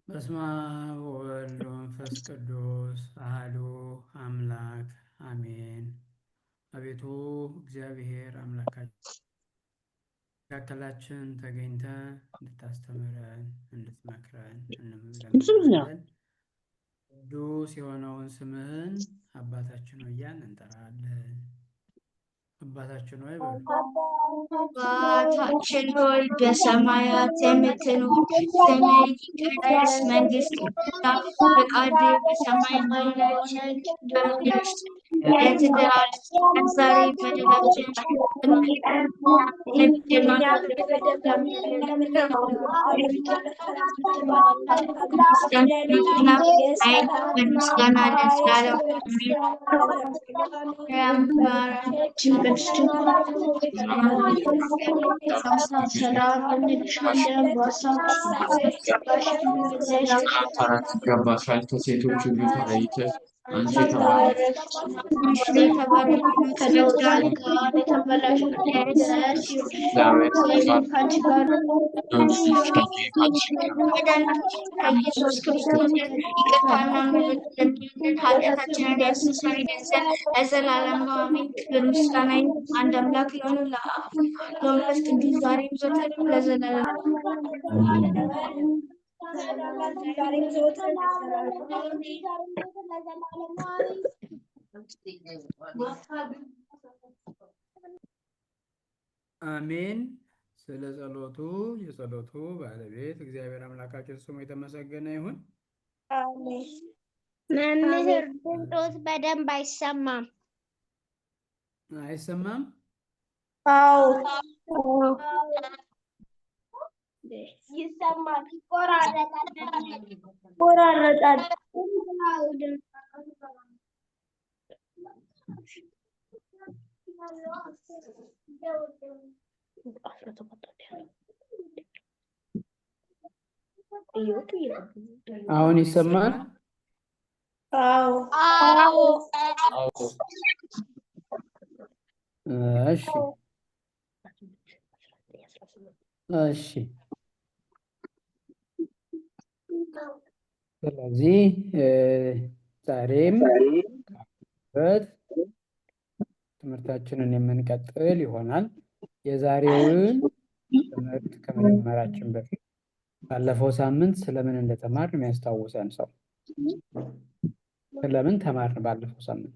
በስመ አብ ወወልድ ወመንፈስ ቅዱስ አሐዱ አምላክ አሜን። አቤቱ እግዚአብሔር አምላካችን መካከላችን ተገኝተ እንድታስተምረን እንድትመክረን እንለምንሃለን። ቅዱስ የሆነውን ስምህን አባታችን ሆይ እያልን እንጠራለን። አባታችን ሆይ በሉ። አባታችን ሆይ በሰማያት የምትኖር ስምህ ይቀደስ፣ መንግስትህ ትምጣ፣ ፈቃድህ በሰማይ እንደሆነች በምድር ትሁን። ዛሬ በደላችንን ምስጋና ለዘላለም ይገባሻል። ከሴቶች ሁሉ ተለይተሽ አንቺ ከኢየሱስ ክርስቶስ ይቅርታና ምሕረት ኃጢአታችንን ያስተሰርይልን ዘንድ ለዘላለም አሜን። ክብር ምስጋና አንድ አምላክ ለሆነ ለአብ ለመንፈስ ቅዱስ ዛሬም ዘወትርም ለዘላለም አሜን። ስለ ጸሎቱ የጸሎቱ ባለቤት እግዚአብሔር አምላካችን ስሙ የተመሰገነ ይሁን። አሜን። መምህር ድምፆት በደንብ አይሰማም። አይሰማም? አዎ ይሰማል። ይቆራረጣል። አሁን ይሰማል? አዎ እሺ እሺ። ስለዚህ ዛሬም ትምህርታችንን የምንቀጥል ይሆናል። የዛሬውን ትምህርት ከመጀመራችን በፊት ባለፈው ሳምንት ስለምን እንደተማርን የሚያስታውሰን ሰው? ስለምን ተማርን ባለፈው ሳምንት?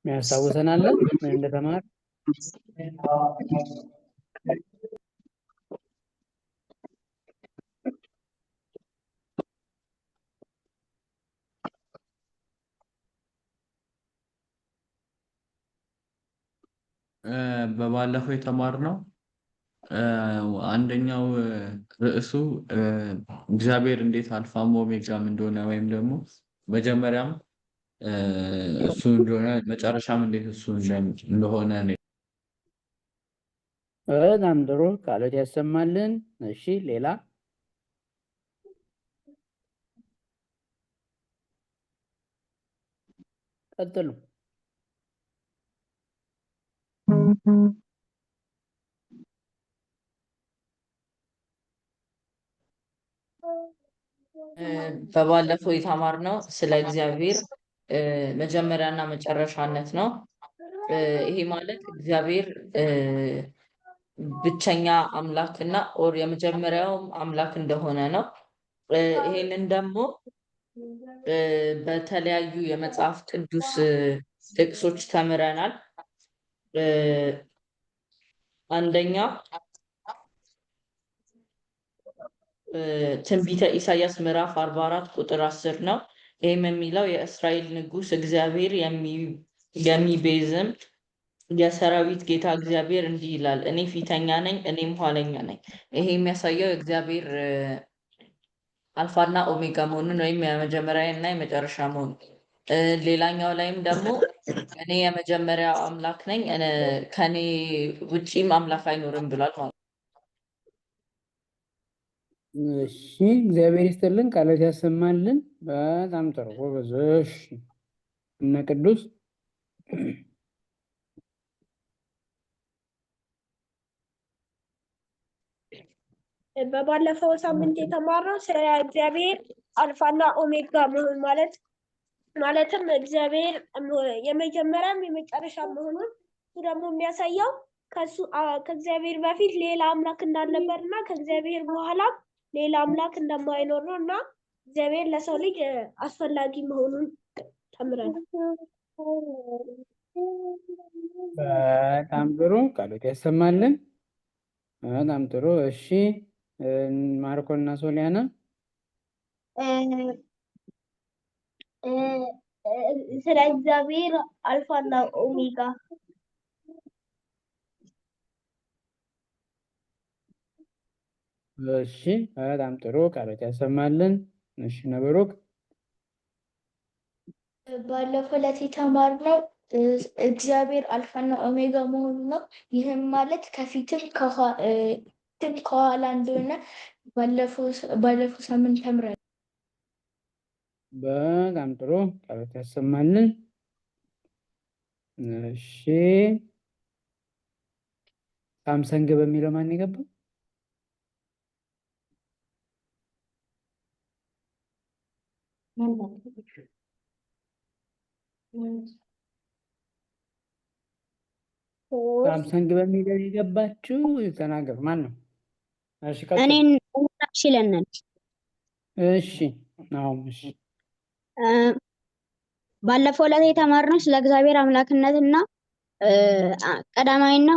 የሚያስታውሰን አለ ምን እንደተማር? በባለፈው የተማርነው አንደኛው ርዕሱ እግዚአብሔር እንዴት አልፋም ኦሜጋም እንደሆነ ወይም ደግሞ መጀመሪያም እሱ እንደሆነ መጨረሻም እንዴት እሱ እንደሆነ ነው። በጣም ጥሩ ቃሎት ያሰማልን። እሺ ሌላ ቀጥሉ። በባለፈው የተማርነው ስለ እግዚአብሔር መጀመሪያና መጨረሻነት ነው። ይሄ ማለት እግዚአብሔር ብቸኛ አምላክና ኦር የመጀመሪያውም አምላክ እንደሆነ ነው። ይሄንን ደግሞ በተለያዩ የመጽሐፍ ቅዱስ ጥቅሶች ተምረናል። አንደኛ ትንቢተ ኢሳያስ ምዕራፍ 44 ቁጥር 10 ነው። ይህም የሚለው የእስራኤል ንጉሥ እግዚአብሔር የሚቤዝም የሰራዊት ጌታ እግዚአብሔር እንዲህ ይላል፣ እኔ ፊተኛ ነኝ እኔም ኋለኛ ነኝ። ይሄ የሚያሳየው እግዚአብሔር አልፋና ኦሜጋ መሆኑን ወይም የመጀመሪያ እና የመጨረሻ መሆኑን። ሌላኛው ላይም ደግሞ እኔ የመጀመሪያ አምላክ ነኝ ከኔ ውጪም አምላክ አይኖርም ብሏል ማለት ነው። እሺ እግዚአብሔር ይስጥልን፣ ቃላት ያሰማልን። በጣም ጥሩ ጎበዝ። እሺ እነ ቅዱስ በባለፈው ሳምንት የተማርነው ስለ እግዚአብሔር አልፋና ኦሜጋ መሆን ማለትም እግዚአብሔር የመጀመሪያም የመጨረሻ መሆኑን እሱ ደግሞ የሚያሳየው ከእግዚአብሔር በፊት ሌላ አምላክ እንዳልነበር እና ከእግዚአብሔር በኋላ ሌላ አምላክ እንደማይኖር ነው እና እግዚአብሔር ለሰው ልጅ አስፈላጊ መሆኑን ተምረናል። በጣም ጥሩ ቃላት ያሰማልን። በጣም ጥሩ። እሺ ማርኮና ሶሊያና ስለ እግዚአብሔር አልፋና ኦሜጋ እሺ በጣም ጥሩ ቃላት ያሰማልን። እሺ ነብሩክ ባለፈው ዕለት የተማርነው እግዚአብሔር አልፋና ኦሜጋ መሆኑ ነው። ይህም ማለት ከፊትም ከኋላ እንደሆነ ባለፈው ሳምንት ተምረናል። በጣም ጥሩ ቃላት ያሰማልን። እሺ ሳምሰንግ በሚለው ማን የገባው? ሳምሰንግ በሚለው የገባችው ተናገሩ። ማን ነው? እሺ ቀጥሉ። እኔን ይለናል። እሺ አሁን እሺ ባለፈው ዕለት የተማርነው ስለ እግዚአብሔር አምላክነትና ቀዳማዊና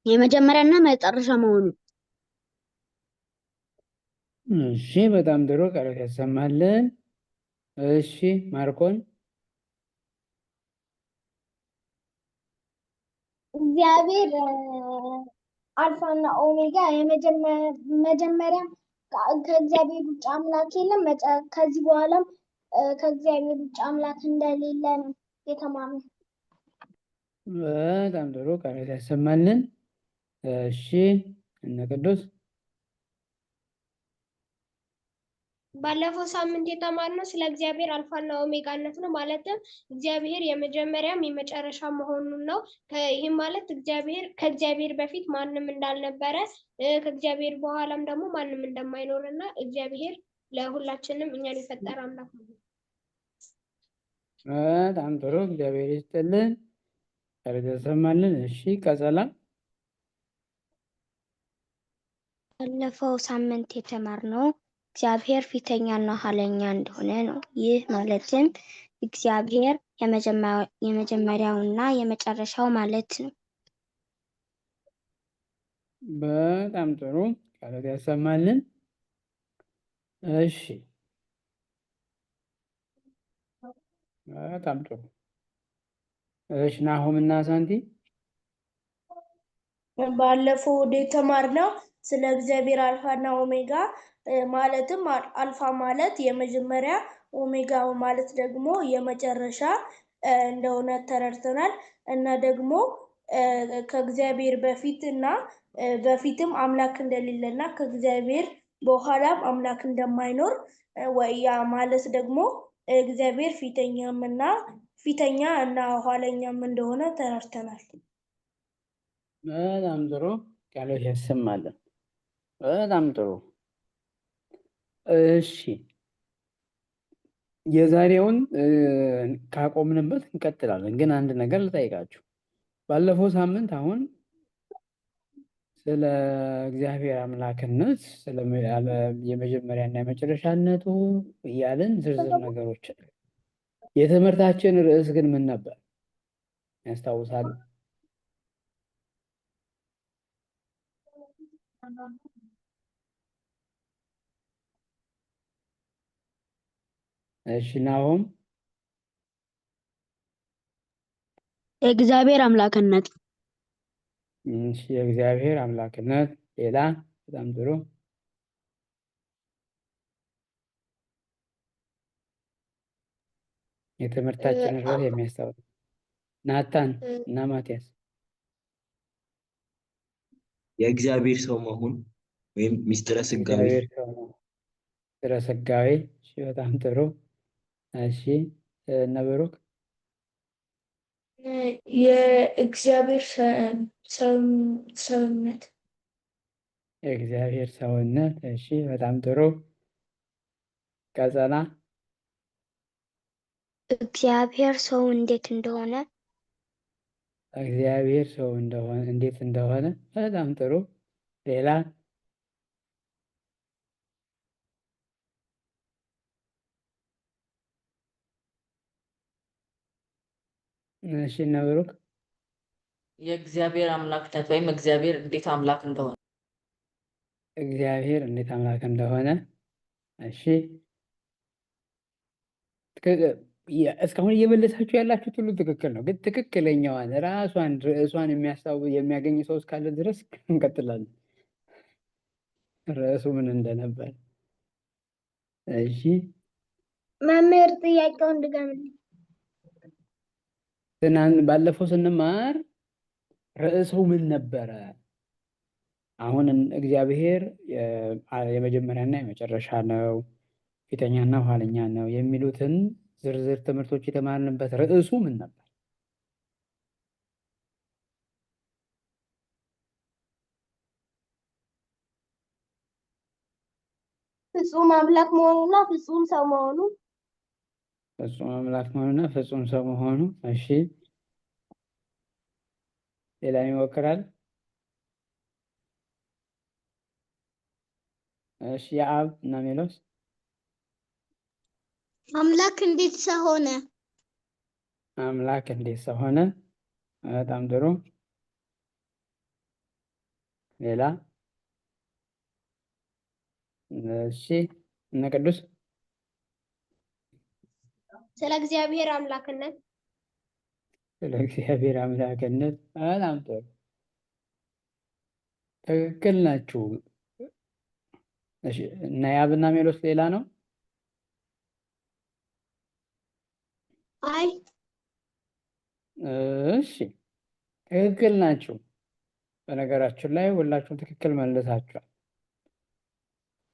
የመጀመሪያና መጨረሻ መሆኑ። እሺ በጣም ጥሩ ቃላት ያሰማልን። እሺ ማርኮን እግዚአብሔር አልፋና ኦሜጋ መጀመሪያ ከእግዚአብሔር ውጭ አምላክ የለም፣ ከዚህ በኋላም ከእግዚአብሔር ውጭ አምላክ እንደሌለ ነው የተማርነው። በጣም ጥሩ ቃላት ያሰማልን። እሺ እነ ቅዱስ ባለፈው ሳምንት የተማርነው ስለ እግዚአብሔር አልፋና ኦሜጋነት ነው። ማለትም እግዚአብሔር የመጀመሪያም የመጨረሻ መሆኑን ነው። ይህም ማለት ከእግዚአብሔር በፊት ማንም እንዳልነበረ ከእግዚአብሔር በኋላም ደግሞ ማንም እንደማይኖር እና እግዚአብሔር ለሁላችንም እኛን የፈጠረ አምላክ ነው። በጣም ጥሩ እግዚአብሔር ይስጥልን፣ ቃላት ያሰማልን። እሺ ቀጸላ ባለፈው ሳምንት የተማርነው እግዚአብሔር ፊተኛና ኋለኛ እንደሆነ ነው። ይህ ማለትም እግዚአብሔር የመጀመሪያውና የመጨረሻው ማለት ነው። በጣም ጥሩ ቃላት ያሰማልን። እሺ በጣም ጥሩ። እሺ ናሆምና ሳንቲ ባለፈው የተማርነው ስለ እግዚአብሔር አልፋና ኦሜጋ ማለትም አልፋ ማለት የመጀመሪያ ኦሜጋ ማለት ደግሞ የመጨረሻ እንደሆነ ተረድተናል እና ደግሞ ከእግዚአብሔር በፊት እና በፊትም አምላክ እንደሌለና ከእግዚአብሔር በኋላም አምላክ እንደማይኖር ወያ ማለት ደግሞ እግዚአብሔር ፊተኛ እና ኋለኛም እንደሆነ ተረድተናል። በጣም ጥሩ ቃላት ያሰማልን። በጣም ጥሩ። እሺ የዛሬውን ካቆምንበት እንቀጥላለን። ግን አንድ ነገር ልጠይቃችሁ። ባለፈው ሳምንት አሁን ስለ እግዚአብሔር አምላክነት ስለ የመጀመሪያና የመጨረሻነቱ እያልን ዝርዝር ነገሮች የትምህርታችን ርዕስ ግን ምን ነበር ያስታውሳሉ? እሺ ናሆም የእግዚአብሔር አምላክነት። እሺ የእግዚአብሔር አምላክነት። ሌላ? በጣም ጥሩ። የትምህርታችን ርዕስ የሚያስታውስ ናታን እና ማቲያስ የእግዚአብሔር ሰው መሆን። ወይም ሚስጥረ ስጋዌ። እግዚአብሔር ሰው ነው። ሚስጥረ ስጋዌ። እሺ፣ በጣም ጥሩ። እሺ እነ ብሩክ የእግዚአብሔር ሰውነት የእግዚአብሔር ሰውነት። እሺ በጣም ጥሩ። ቀጸላ እግዚአብሔር ሰው እንዴት እንደሆነ እግዚአብሔር ሰው እንደሆነ እንዴት እንደሆነ። በጣም ጥሩ። ሌላ እሺ እነ ብሩክ የእግዚአብሔር አምላክነት ወይም እግዚአብሔር እንዴት አምላክ እንደሆነ። እግዚአብሔር እንዴት አምላክ እንደሆነ። እሺ እስካሁን እየመለሳችሁ ያላችሁት ሁሉ ትክክል ነው፣ ግን ትክክለኛዋን ራሷን ርዕሷን የሚያገኝ ሰው እስካለ ድረስ እንቀጥላለን። ርዕሱ ምን እንደነበር። እሺ መምህር ጥያቄውን ድገምልኝ። ባለፈው ስንማር ርዕሱ ምን ነበረ? አሁን እግዚአብሔር የመጀመሪያና የመጨረሻ ነው፣ ፊተኛና ኋለኛ ነው የሚሉትን ዝርዝር ትምህርቶች የተማርንበት ርዕሱ ምን ነበር? ፍጹም አምላክ መሆኑና ፍጹም ሰው መሆኑ። ፍጹም አምላክ መሆኑና ፍጹም ሰው መሆኑ። እሺ ሌላ ይሞክራል? እሺ የአብ እና ሜሎስ አምላክ እንዴት ሰው ሆነ? አምላክ እንዴት ሰው ሆነ? በጣም ጥሩ። ሌላ? እሺ እነ ቅዱስ ስለ እግዚአብሔር አምላክነት። ስለ እግዚአብሔር አምላክነት። በጣም ጥሩ፣ ትክክል ናችሁ። እሺ እና የአብና ሜሎስ ሌላ ነው? አይ እሺ ትክክል ናችሁ። በነገራችን ላይ ሁላችሁም ትክክል መልሳችኋል።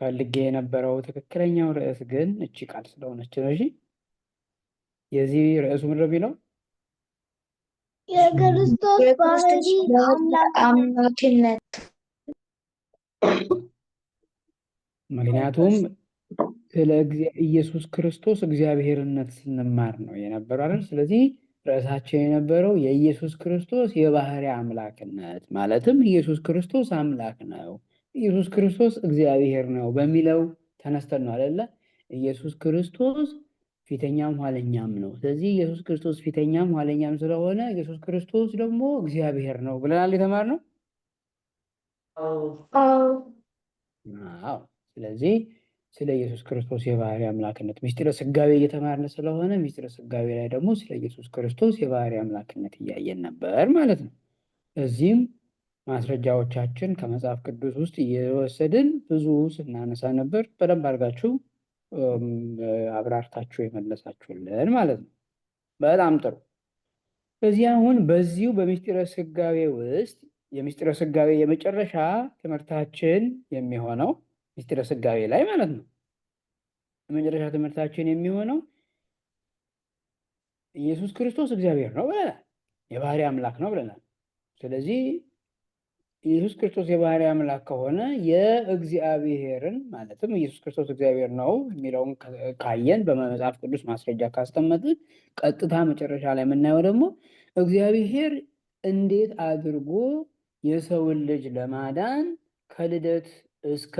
ፈልጌ የነበረው ትክክለኛው ርዕስ ግን እቺ ቃል ስለሆነች ነው። እሺ የዚህ ርዕሱ ምንድን ነው የሚለው? የክርስቶስ ባህሪ አምላክነት። ምክንያቱም ስለ ኢየሱስ ክርስቶስ እግዚአብሔርነት ስንማር ነው የነበረው አይደል? ስለዚህ ርዕሳችን የነበረው የኢየሱስ ክርስቶስ የባህሪ አምላክነት ማለትም ኢየሱስ ክርስቶስ አምላክ ነው፣ ኢየሱስ ክርስቶስ እግዚአብሔር ነው በሚለው ተነስተን ነው አይደለ? ኢየሱስ ክርስቶስ ፊተኛም ኋለኛም ነው። ስለዚህ ኢየሱስ ክርስቶስ ፊተኛም ኋለኛም ስለሆነ ኢየሱስ ክርስቶስ ደግሞ እግዚአብሔር ነው ብለናል የተማርነው። አዎ። ስለዚህ ስለ ኢየሱስ ክርስቶስ የባህሪ አምላክነት ምስጢረ ስጋዌ እየተማርን ስለሆነ ምስጢረ ስጋዌ ላይ ደግሞ ስለ ኢየሱስ ክርስቶስ የባህሪ አምላክነት እያየን ነበር ማለት ነው። እዚህም ማስረጃዎቻችን ከመጽሐፍ ቅዱስ ውስጥ እየወሰድን ብዙ ስናነሳ ነበር። በደንብ አድርጋችሁ አብራርታችሁ የመለሳችሁልን ማለት ነው። በጣም ጥሩ። ስለዚህ አሁን በዚሁ በምስጢረ ስጋዌ ውስጥ የምስጢረ ስጋዌ የመጨረሻ ትምህርታችን የሚሆነው ምስጢረ ስጋዌ ላይ ማለት ነው። የመጨረሻ ትምህርታችን የሚሆነው ኢየሱስ ክርስቶስ እግዚአብሔር ነው ብለናል፣ የባህሪ አምላክ ነው ብለናል። ስለዚህ ኢየሱስ ክርስቶስ የባህሪ አምላክ ከሆነ የእግዚአብሔርን ማለትም ኢየሱስ ክርስቶስ እግዚአብሔር ነው የሚለውን ካየን በመጽሐፍ ቅዱስ ማስረጃ ካስቀመጥን ቀጥታ መጨረሻ ላይ የምናየው ደግሞ እግዚአብሔር እንዴት አድርጎ የሰውን ልጅ ለማዳን ከልደት እስከ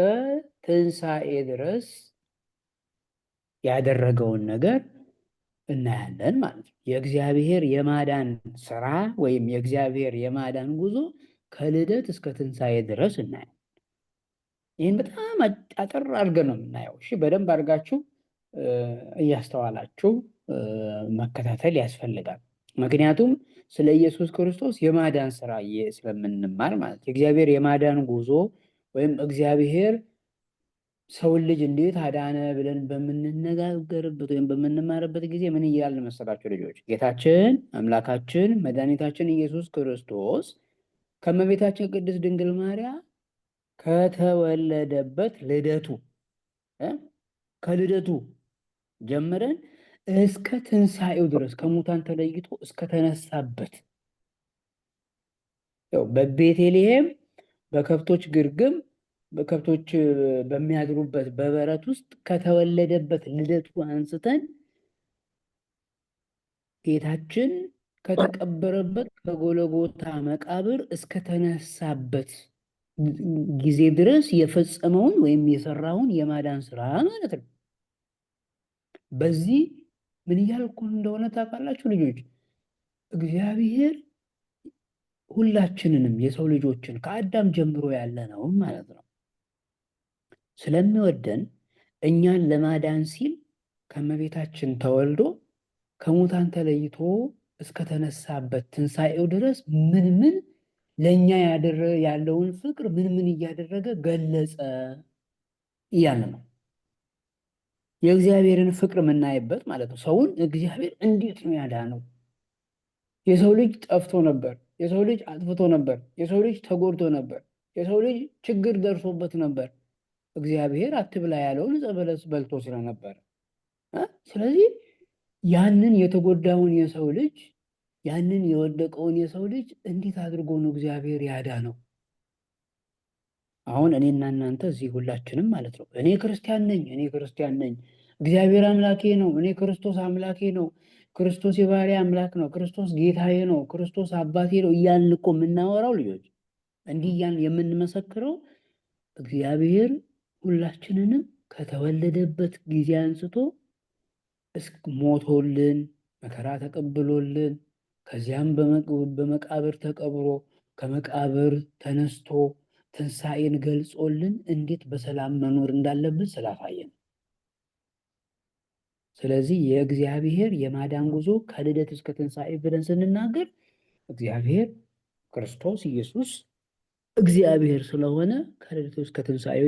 ትንሣኤ ድረስ ያደረገውን ነገር እናያለን ማለት ነው። የእግዚአብሔር የማዳን ስራ ወይም የእግዚአብሔር የማዳን ጉዞ ከልደት እስከ ትንሣኤ ድረስ እናያለን። ይህን በጣም አጠር አድርገን ነው የምናየው። እሺ በደንብ አድርጋችሁ እያስተዋላችሁ መከታተል ያስፈልጋል። ምክንያቱም ስለ ኢየሱስ ክርስቶስ የማዳን ስራ ስለምንማር ማለት የእግዚአብሔር የማዳን ጉዞ ወይም እግዚአብሔር ሰውን ልጅ እንዴት አዳነ ብለን በምንነጋገርበት ወይም በምንማርበት ጊዜ ምን እያልን መሰላችሁ ልጆች? ጌታችን አምላካችን መድኃኒታችን ኢየሱስ ክርስቶስ ከእመቤታችን ቅድስት ድንግል ማርያም ከተወለደበት ልደቱ ከልደቱ ጀምረን እስከ ትንሣኤው ድረስ ከሙታን ተለይቶ እስከ ተነሳበት ያው በቤተልሔም በከብቶች ግርግም በከብቶች በሚያድሩበት በበረት ውስጥ ከተወለደበት ልደቱ አንስተን ጌታችን ከተቀበረበት ከጎለጎታ መቃብር እስከ ተነሳበት ጊዜ ድረስ የፈጸመውን ወይም የሰራውን የማዳን ስራ ማለት ነው። በዚህ ምን እያልኩ እንደሆነ ታውቃላችሁ ልጆች? እግዚአብሔር ሁላችንንም የሰው ልጆችን ከአዳም ጀምሮ ያለ ነው ማለት ነው ስለሚወደን እኛን ለማዳን ሲል ከእመቤታችን ተወልዶ ከሙታን ተለይቶ እስከተነሳበት ትንሣኤው ድረስ ምን ለእኛ ያለውን ፍቅር ምን እያደረገ ገለጸ እያለ ነው። የእግዚአብሔርን ፍቅር የምናይበት ማለት ነው። ሰውን እግዚአብሔር እንዴት ነው ያዳነው? የሰው ልጅ ጠፍቶ ነበር። የሰው ልጅ አጥፍቶ ነበር። የሰው ልጅ ተጎድቶ ነበር። የሰው ልጅ ችግር ደርሶበት ነበር። እግዚአብሔር አትብላ ያለውን ዕፀ በለስ በልቶ ስለነበር ስለዚህ ያንን የተጎዳውን የሰው ልጅ ያንን የወደቀውን የሰው ልጅ እንዴት አድርጎ ነው እግዚአብሔር ያዳነው? አሁን እኔና እናንተ እዚህ ሁላችንም ማለት ነው እኔ ክርስቲያን ነኝ፣ እግዚአብሔር አምላኬ ነው፣ እኔ ክርስቶስ አምላኬ ነው፣ ክርስቶስ የባህሪ አምላክ ነው፣ ክርስቶስ ጌታዬ ነው፣ ክርስቶስ አባቴ ነው እያልን እኮ የምናወራው ልጆች እንዲህ እያልን የምንመሰክረው እግዚአብሔር ሁላችንንም ከተወለደበት ጊዜ አንስቶ ሞቶልን መከራ ተቀብሎልን ከዚያም በመቃብር ተቀብሮ ከመቃብር ተነስቶ ትንሣኤን ገልጾልን እንዴት በሰላም መኖር እንዳለብን ስላሳየን። ስለዚህ የእግዚአብሔር የማዳን ጉዞ ከልደት እስከ ትንሣኤ ብለን ስንናገር እግዚአብሔር ክርስቶስ ኢየሱስ እግዚአብሔር ስለሆነ ከልደቱ እስከ ትንሣኤው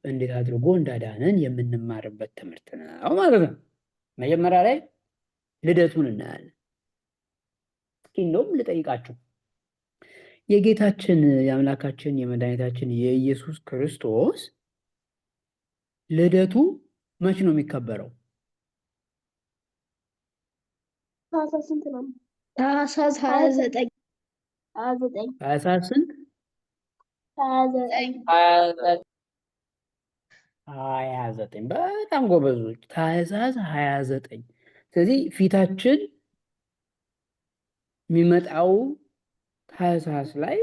እንዴት አድርጎ እንዳዳነን የምንማርበት ትምህርት ነው ማለት ነው። መጀመሪያ ላይ ልደቱን እናያለን። እስኪ እንደውም ልጠይቃችሁ የጌታችን የአምላካችን የመድኃኒታችን የኢየሱስ ክርስቶስ ልደቱ መች ነው የሚከበረው? ታኅሳስ ስንት ነው? ታኅሳስ 29 ታኅሳስ ስንት? 29 በጣም ጎበዞች። ታኅሳስ 29 ስለዚህ ፊታችን የሚመጣው ታኅሳስ ላይ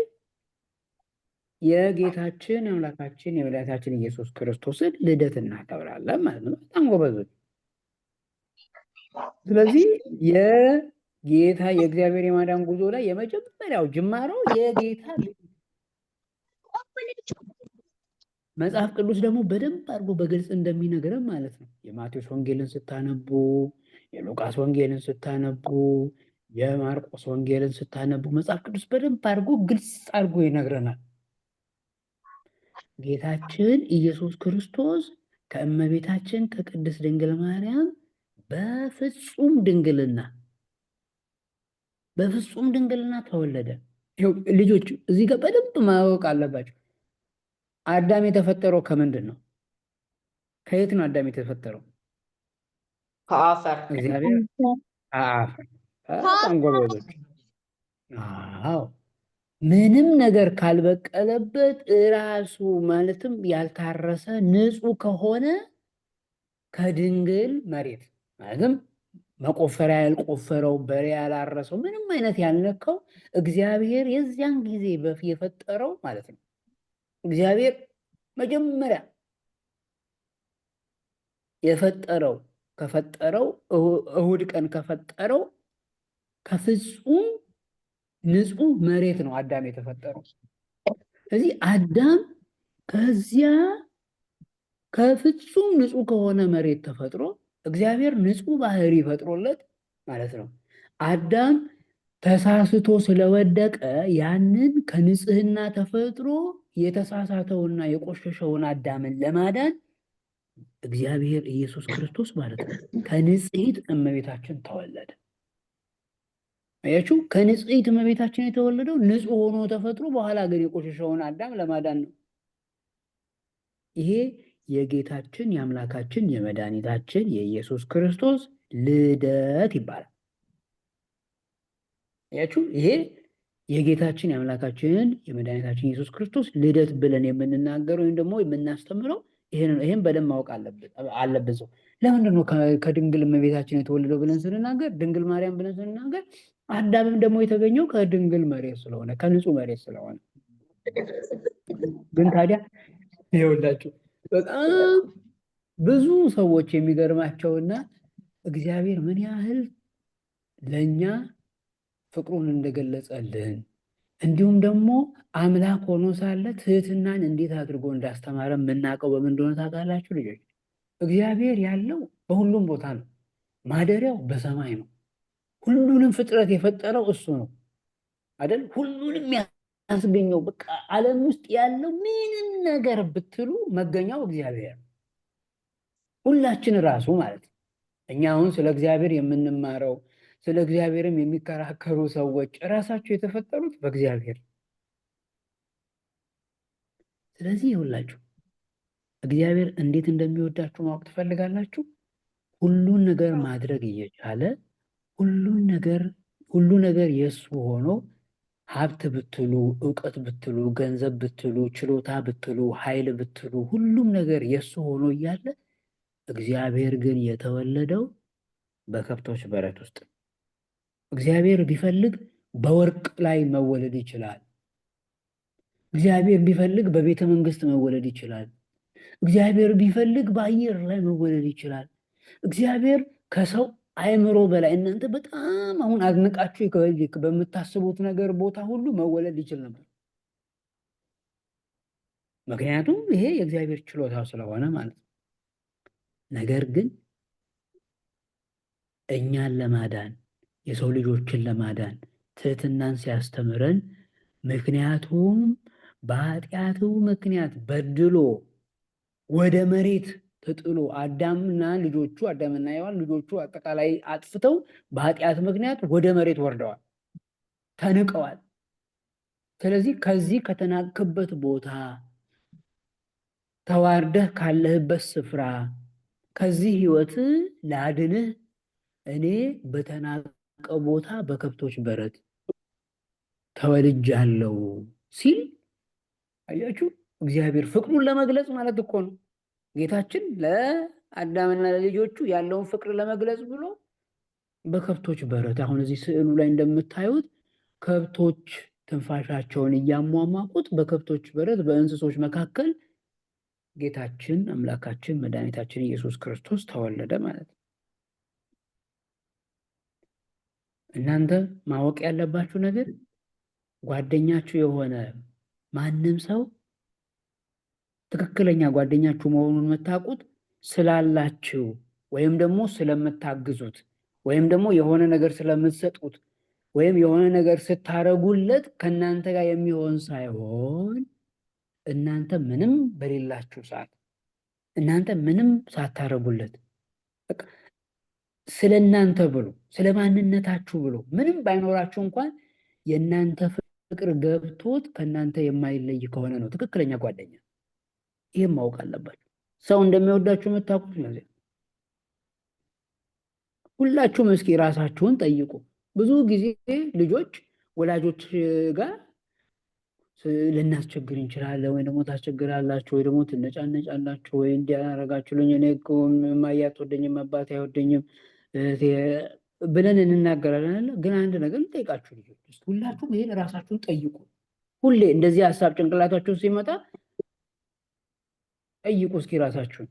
የጌታችን አምላካችን የመድኃኒታችን ኢየሱስ ክርስቶስን ልደት እናከብራለን ማለት ነው። በጣም ጎበዞች። ስለዚህ የጌታ የእግዚአብሔር የማዳን ጉዞ ላይ የመጀመሪያው ጅማሮ የጌታ መጽሐፍ ቅዱስ ደግሞ በደንብ አድርጎ በግልጽ እንደሚነግረን ማለት ነው። የማቴዎስ ወንጌልን ስታነቡ፣ የሉቃስ ወንጌልን ስታነቡ፣ የማርቆስ ወንጌልን ስታነቡ መጽሐፍ ቅዱስ በደንብ አድርጎ ግልጽ አድርጎ ይነግረናል። ጌታችን ኢየሱስ ክርስቶስ ከእመቤታችን ከቅድስት ድንግል ማርያም በፍጹም ድንግልና ተወለደ። ልጆች እዚህ ጋር በደንብ ማወቅ አለባቸው። አዳም የተፈጠረው ከምንድን ነው? ከየት ነው አዳም የተፈጠረው? ከአፈር። እግዚአብሔር ከአፈር። በጣም ጎበዞች። አዎ ምንም ነገር ካልበቀለበት እራሱ ማለትም ያልታረሰ ንጹሕ ከሆነ ከድንግል መሬት ማለትም መቆፈሪያ ያልቆፈረው በሬ ያላረሰው ምንም አይነት ያልነካው እግዚአብሔር የዚያን ጊዜ የፈጠረው ማለት ነው። እግዚአብሔር መጀመሪያ ከፈጠረው እሁድ ቀን ከፈጠረው ከፍጹም ንጹሕ መሬት ነው አዳም የተፈጠረው። ስለዚህ አዳም ከዚያ ከፍጹም ንጹሕ ከሆነ መሬት ተፈጥሮ እግዚአብሔር ንጹሕ ባህሪ ፈጥሮለት ማለት ነው። አዳም ተሳስቶ ስለወደቀ ያንን ከንጽህና ተፈጥሮ የተሳሳተውና የቆሸሸውን አዳምን ለማዳን እግዚአብሔር ኢየሱስ ክርስቶስ ማለት ነው ከንጽሕት እመቤታችን ተወለደ። አያችሁ፣ ከንጽሕት እመቤታችን የተወለደው ንጹሕ ሆኖ ተፈጥሮ በኋላ ግን የቆሸሸውን አዳም ለማዳን ነው። ይሄ የጌታችን የአምላካችን የመድኃኒታችን የኢየሱስ ክርስቶስ ልደት ይባላል። ያችሁ ይሄ የጌታችን የአምላካችን የመድኃኒታችን ኢየሱስ ክርስቶስ ልደት ብለን የምንናገረው ወይም ደግሞ የምናስተምረው ይሄን በደንብ ማወቅ አለብን ሰው። ለምንድን ነው ከድንግል እመቤታችን የተወለደው ብለን ስንናገር፣ ድንግል ማርያም ብለን ስንናገር፣ አዳምም ደግሞ የተገኘው ከድንግል መሬት ስለሆነ ከንጹህ መሬት ስለሆነ። ግን ታዲያ ይኸውላችሁ በጣም ብዙ ሰዎች የሚገርማቸውና እግዚአብሔር ምን ያህል ለእኛ ፍቅሩን እንደገለጸልን እንዲሁም ደግሞ አምላክ ሆኖ ሳለ ትህትናን እንዴት አድርጎ እንዳስተማረ የምናውቀው በምን እንደሆነ ታውቃላችሁ ልጆች? እግዚአብሔር ያለው በሁሉም ቦታ ነው። ማደሪያው በሰማይ ነው። ሁሉንም ፍጥረት የፈጠረው እሱ ነው አይደል? ሁሉንም ያስገኘው በቃ ዓለም ውስጥ ያለው ምንም ነገር ብትሉ መገኛው እግዚአብሔር ነው። ሁላችን ራሱ ማለት ነው። እኛ አሁን ስለ እግዚአብሔር የምንማረው ስለ እግዚአብሔርም የሚከራከሩ ሰዎች እራሳቸው የተፈጠሩት በእግዚአብሔር። ስለዚህ ይሁላችሁ እግዚአብሔር እንዴት እንደሚወዳችሁ ማወቅ ትፈልጋላችሁ? ሁሉን ነገር ማድረግ እየቻለ ሁሉ ነገር የእሱ ሆኖ ሀብት ብትሉ፣ እውቀት ብትሉ፣ ገንዘብ ብትሉ፣ ችሎታ ብትሉ፣ ኃይል ብትሉ ሁሉም ነገር የእሱ ሆኖ እያለ እግዚአብሔር ግን የተወለደው በከብቶች በረት ውስጥ። እግዚአብሔር ቢፈልግ በወርቅ ላይ መወለድ ይችላል። እግዚአብሔር ቢፈልግ በቤተ መንግስት መወለድ ይችላል። እግዚአብሔር ቢፈልግ በአየር ላይ መወለድ ይችላል። እግዚአብሔር ከሰው አእምሮ በላይ እናንተ በጣም አሁን አድንቃችሁ በምታስቡት ነገር ቦታ ሁሉ መወለድ ይችል ነበር። ምክንያቱም ይሄ የእግዚአብሔር ችሎታ ስለሆነ ማለት ነው። ነገር ግን እኛን ለማዳን የሰው ልጆችን ለማዳን ትህትናን ሲያስተምረን ምክንያቱም በኃጢአቱ ምክንያት በድሎ ወደ መሬት ተጥሎ አዳምና ሔዋን ልጆቹ አጠቃላይ አጥፍተው በኃጢአት ምክንያት ወደ መሬት ወርደዋል፣ ተንቀዋል። ስለዚህ ከዚህ ከተናቅበት ቦታ ተዋርደህ ካለህበት ስፍራ ከዚህ ህይወት ላድንህ እኔ በተናቀ ቦታ በከብቶች በረት ተወልጃለሁ ሲል አያችሁ፣ እግዚአብሔር ፍቅሩን ለመግለጽ ማለት እኮ ነው። ጌታችን ለአዳምና ለልጆቹ ያለውን ፍቅር ለመግለጽ ብሎ በከብቶች በረት፣ አሁን እዚህ ስዕሉ ላይ እንደምታዩት ከብቶች ትንፋሻቸውን እያሟሟቁት በከብቶች በረት በእንስሶች መካከል ጌታችን አምላካችን መድኃኒታችን ኢየሱስ ክርስቶስ ተወለደ ማለት ነው። እናንተ ማወቅ ያለባችሁ ነገር ጓደኛችሁ የሆነ ማንም ሰው ትክክለኛ ጓደኛችሁ መሆኑን የምታውቁት ስላላችሁ ወይም ደግሞ ስለምታግዙት ወይም ደግሞ የሆነ ነገር ስለምትሰጡት ወይም የሆነ ነገር ስታረጉለት ከእናንተ ጋር የሚሆን ሳይሆን እናንተ ምንም በሌላችሁ ሰዓት እናንተ ምንም ሳታረጉለት ስለ እናንተ ብሎ ስለ ማንነታችሁ ብሎ ምንም ባይኖራችሁ እንኳን የእናንተ ፍቅር ገብቶት ከእናንተ የማይለይ ከሆነ ነው ትክክለኛ ጓደኛ። ይህም ማወቅ አለባችሁ። ሰው እንደሚወዳችሁ የምታውቁት ስለዚህ ሁላችሁም እስኪ ራሳችሁን ጠይቁ። ብዙ ጊዜ ልጆች ወላጆች ጋር ልናስቸግር እንችላለን፣ ወይ ደግሞ ታስቸግራላችሁ፣ ወይ ደግሞ ትነጫነጫላችሁ፣ ወይ እንዲያረጋችሁልኝ እኔ እኮ እማዬ አትወደኝም አባቴ አይወደኝም ብለን እንናገራለን። ግን አንድ ነገር እንጠይቃችሁ ልጆች ውስጥ ሁላችሁም ይሄን ራሳችሁን ጠይቁ። ሁሌ እንደዚህ ሀሳብ ጭንቅላታችሁ ሲመጣ ጠይቁ እስኪ ራሳችሁን።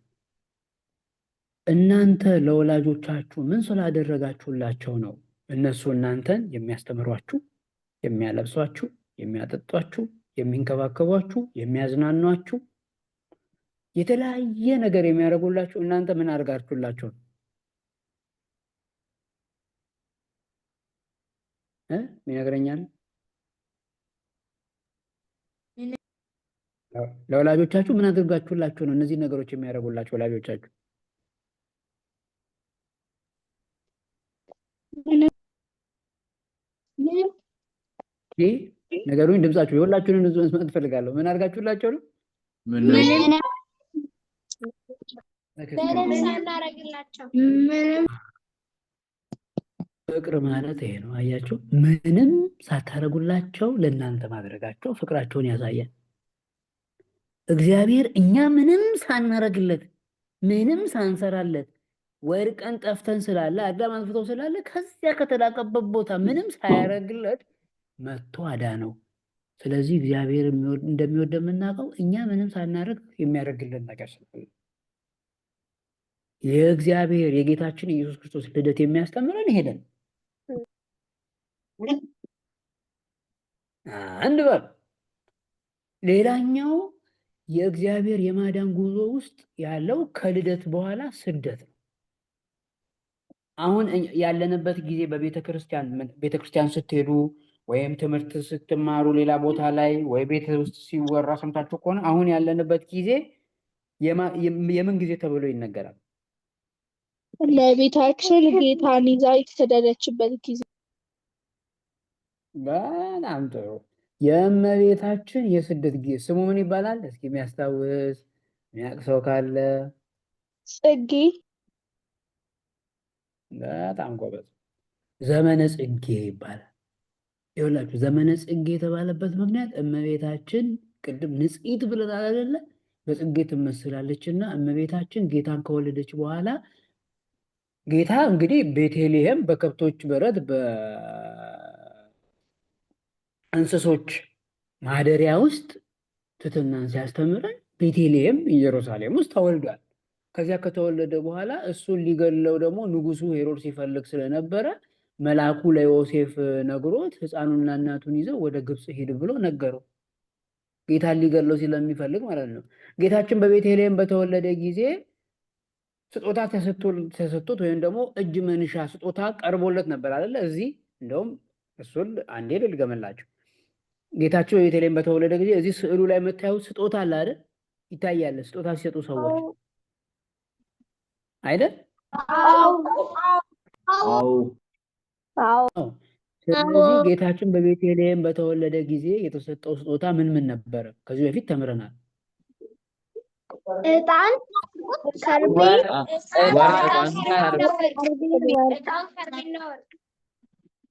እናንተ ለወላጆቻችሁ ምን ስላደረጋችሁላቸው ነው እነሱ እናንተን የሚያስተምሯችሁ፣ የሚያለብሷችሁ፣ የሚያጠጧችሁ፣ የሚንከባከቧችሁ፣ የሚያዝናኗችሁ፣ የተለያየ ነገር የሚያደርጉላችሁ? እናንተ ምን አድርጋችሁላቸው? ይነግረኛል። ለወላጆቻችሁ ምን አድርጋችሁላችሁ ነው እነዚህ ነገሮች የሚያደርጉላችሁ ወላጆቻችሁ? ነገሩኝ፣ ድምጻችሁ የሁላችሁንም መስማት እፈልጋለሁ። ምን አድርጋችሁላቸው ነው? ለክርስቲያኖች ሳናረግላቸው ምንም ፍቅር ማለት ይሄ ነው። አያችሁ፣ ምንም ሳታረጉላቸው ለእናንተ ማድረጋቸው ፍቅራቸውን ያሳያል። እግዚአብሔር እኛ ምንም ሳናረግለት ምንም ሳንሰራለት ወድቀን ጠፍተን ስላለ አዳም አጥፍቶ ስላለ ከዚያ ከተላቀበት ቦታ ምንም ሳያረግለት መጥቶ አዳነው። ስለዚህ እግዚአብሔር እንደሚወድ የምናውቀው እኛ ምንም ሳናረግ የሚያደርግልን ነገር ስላለ የእግዚአብሔር የጌታችን ኢየሱስ ክርስቶስ ልደት የሚያስተምረን ይሄንን አንድ በል። ሌላኛው የእግዚአብሔር የማዳን ጉዞ ውስጥ ያለው ከልደት በኋላ ስደት ነው። አሁን ያለንበት ጊዜ ቤተክርስቲያን ስትሄዱ ወይም ትምህርት ስትማሩ ሌላ ቦታ ላይ ወይ ቤት ውስጥ ሲወራ ሰምታችሁ ከሆነ አሁን ያለንበት ጊዜ የምን ጊዜ ተብሎ ይነገራል? ለቤታችን ጌታን ይዛ የተሰደደችበት ጊዜ። በጣም ጥሩ። የእመቤታችን የስደት ጊዜ ስሙ ምን ይባላል? እስኪ የሚያስታውስ የሚያውቅ ሰው ካለ? ጽጌ። በጣም ጎበዝ። ዘመነ ጽጌ ይባላል። ይኸውላችሁ ዘመነ ጽጌ የተባለበት ምክንያት እመቤታችን ቅድም ንጽሕት ብለናል አይደለ? በጽጌ ትመስላለች እና እመቤታችን ጌታን ከወለደች በኋላ ጌታ እንግዲህ ቤተልሔም በከብቶች በረት በእንስሶች ማደሪያ ውስጥ ትሕትናን ሲያስተምረን ቤተልሔም ኢየሩሳሌም ውስጥ ተወልዷል። ከዚያ ከተወለደ በኋላ እሱን ሊገለው ደግሞ ንጉሱ ሄሮድስ ሲፈልግ ስለነበረ መልአኩ ለዮሴፍ ነግሮት ሕፃኑና እናቱን ይዘው ወደ ግብፅ ሂድ ብሎ ነገረው። ጌታን ሊገለው ስለሚፈልግ ማለት ነው። ጌታችን በቤተልሔም በተወለደ ጊዜ ስጦታ ተሰጥቶት ወይም ደግሞ እጅ መንሻ ስጦታ ቀርቦለት ነበር አይደለ? እዚህ እንደውም እሱን አንዴ ልድገመላችሁ። ጌታችን በቤተልሔም በተወለደ ጊዜ እዚህ ስዕሉ ላይ የምታዩት ስጦታ አለ አይደል? ይታያል። ስጦታ ሲሰጡ ሰዎች አይደል? ስለዚህ ጌታችን በቤተልሔም በተወለደ ጊዜ የተሰጠው ስጦታ ምን ምን ነበረ? ከዚህ በፊት ተምረናል። ዕጣን፣ ከርቤ፣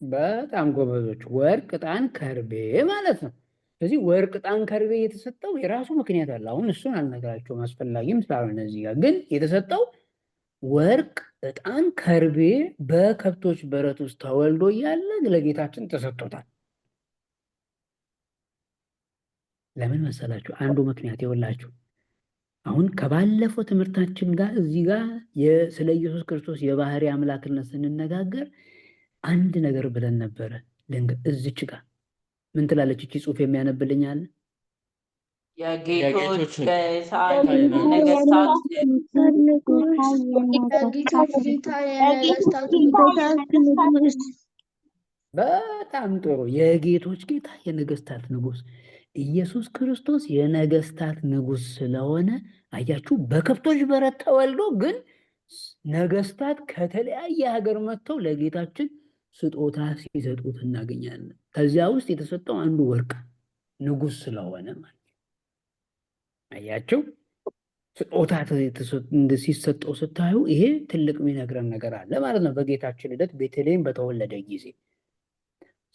በጣም ጎበዞች። ወርቅ፣ ዕጣን፣ ከርቤ ማለት ነው። ስለዚህ ወርቅ፣ ዕጣን፣ ከርቤ የተሰጠው የራሱ ምክንያት አለ። አሁን እሱን አልነግራቸውም አስፈላጊም ስላልሆነ እዚህ ጋር ግን የተሰጠው ወርቅ፣ ዕጣን፣ ከርቤ በከብቶች በረት ውስጥ ተወልዶ እያለ ለጌታችን ተሰጥቶታል። ለምን መሰላችሁ? አንዱ ምክንያት ይኸውላችሁ፣ አሁን ከባለፈው ትምህርታችን ጋር እዚህ ጋር ስለ ኢየሱስ ክርስቶስ የባህሪ አምላክነት ስንነጋገር አንድ ነገር ብለን ነበረ። እዚች ጋር ምን ትላለች? እቺ ጽሑፍ የሚያነብልኝ አለ? የጌቶች በጣም ጥሩ። የጌቶች ጌታ የነገስታት ንጉስ ኢየሱስ ክርስቶስ የነገስታት ንጉስ ስለሆነ አያችሁ፣ በከብቶች በረት ተወልዶ ግን ነገስታት ከተለያየ ሀገር መጥተው ለጌታችን ስጦታ ሲሰጡት እናገኛለን። ከዚያ ውስጥ የተሰጠው አንዱ ወርቅ ንጉስ ስለሆነ ማለት አያችሁ፣ ስጦታ ሲሰጠው ስታዩ ይሄ ትልቅ የሚነግረን ነገር አለ ማለት ነው በጌታችን ልደት ቤተልሔም በተወለደ ጊዜ።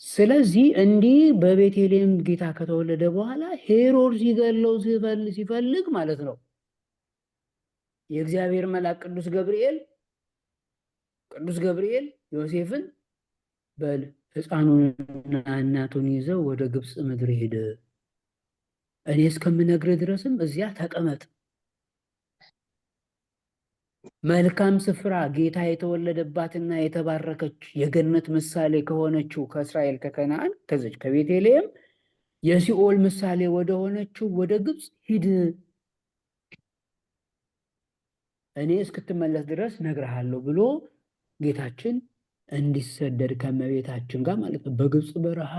ስለዚህ እንዲህ በቤተልሔም ጌታ ከተወለደ በኋላ ሄሮድስ ሲገለው ሲፈልግ ማለት ነው የእግዚአብሔር መልአክ ቅዱስ ገብርኤል ዮሴፍን በል ሕፃኑንና እናቱን ይዘው ወደ ግብፅ ምድር ሄደ፣ እኔ እስከምነግርህ ድረስም እዚያ ተቀመጥ፣ መልካም ስፍራ ጌታ የተወለደባትና የተባረከች የገነት ምሳሌ ከሆነችው ከእስራኤል ከከነዓን ከዚች ከቤተልሔም የሲኦል ምሳሌ ወደ ሆነችው ወደ ግብፅ ሂድ፣ እኔ እስክትመለስ ድረስ ነግርሃለሁ ብሎ ጌታችን እንዲሰደድ ከእመቤታችን ጋር ማለት ነው በግብፅ በረሃ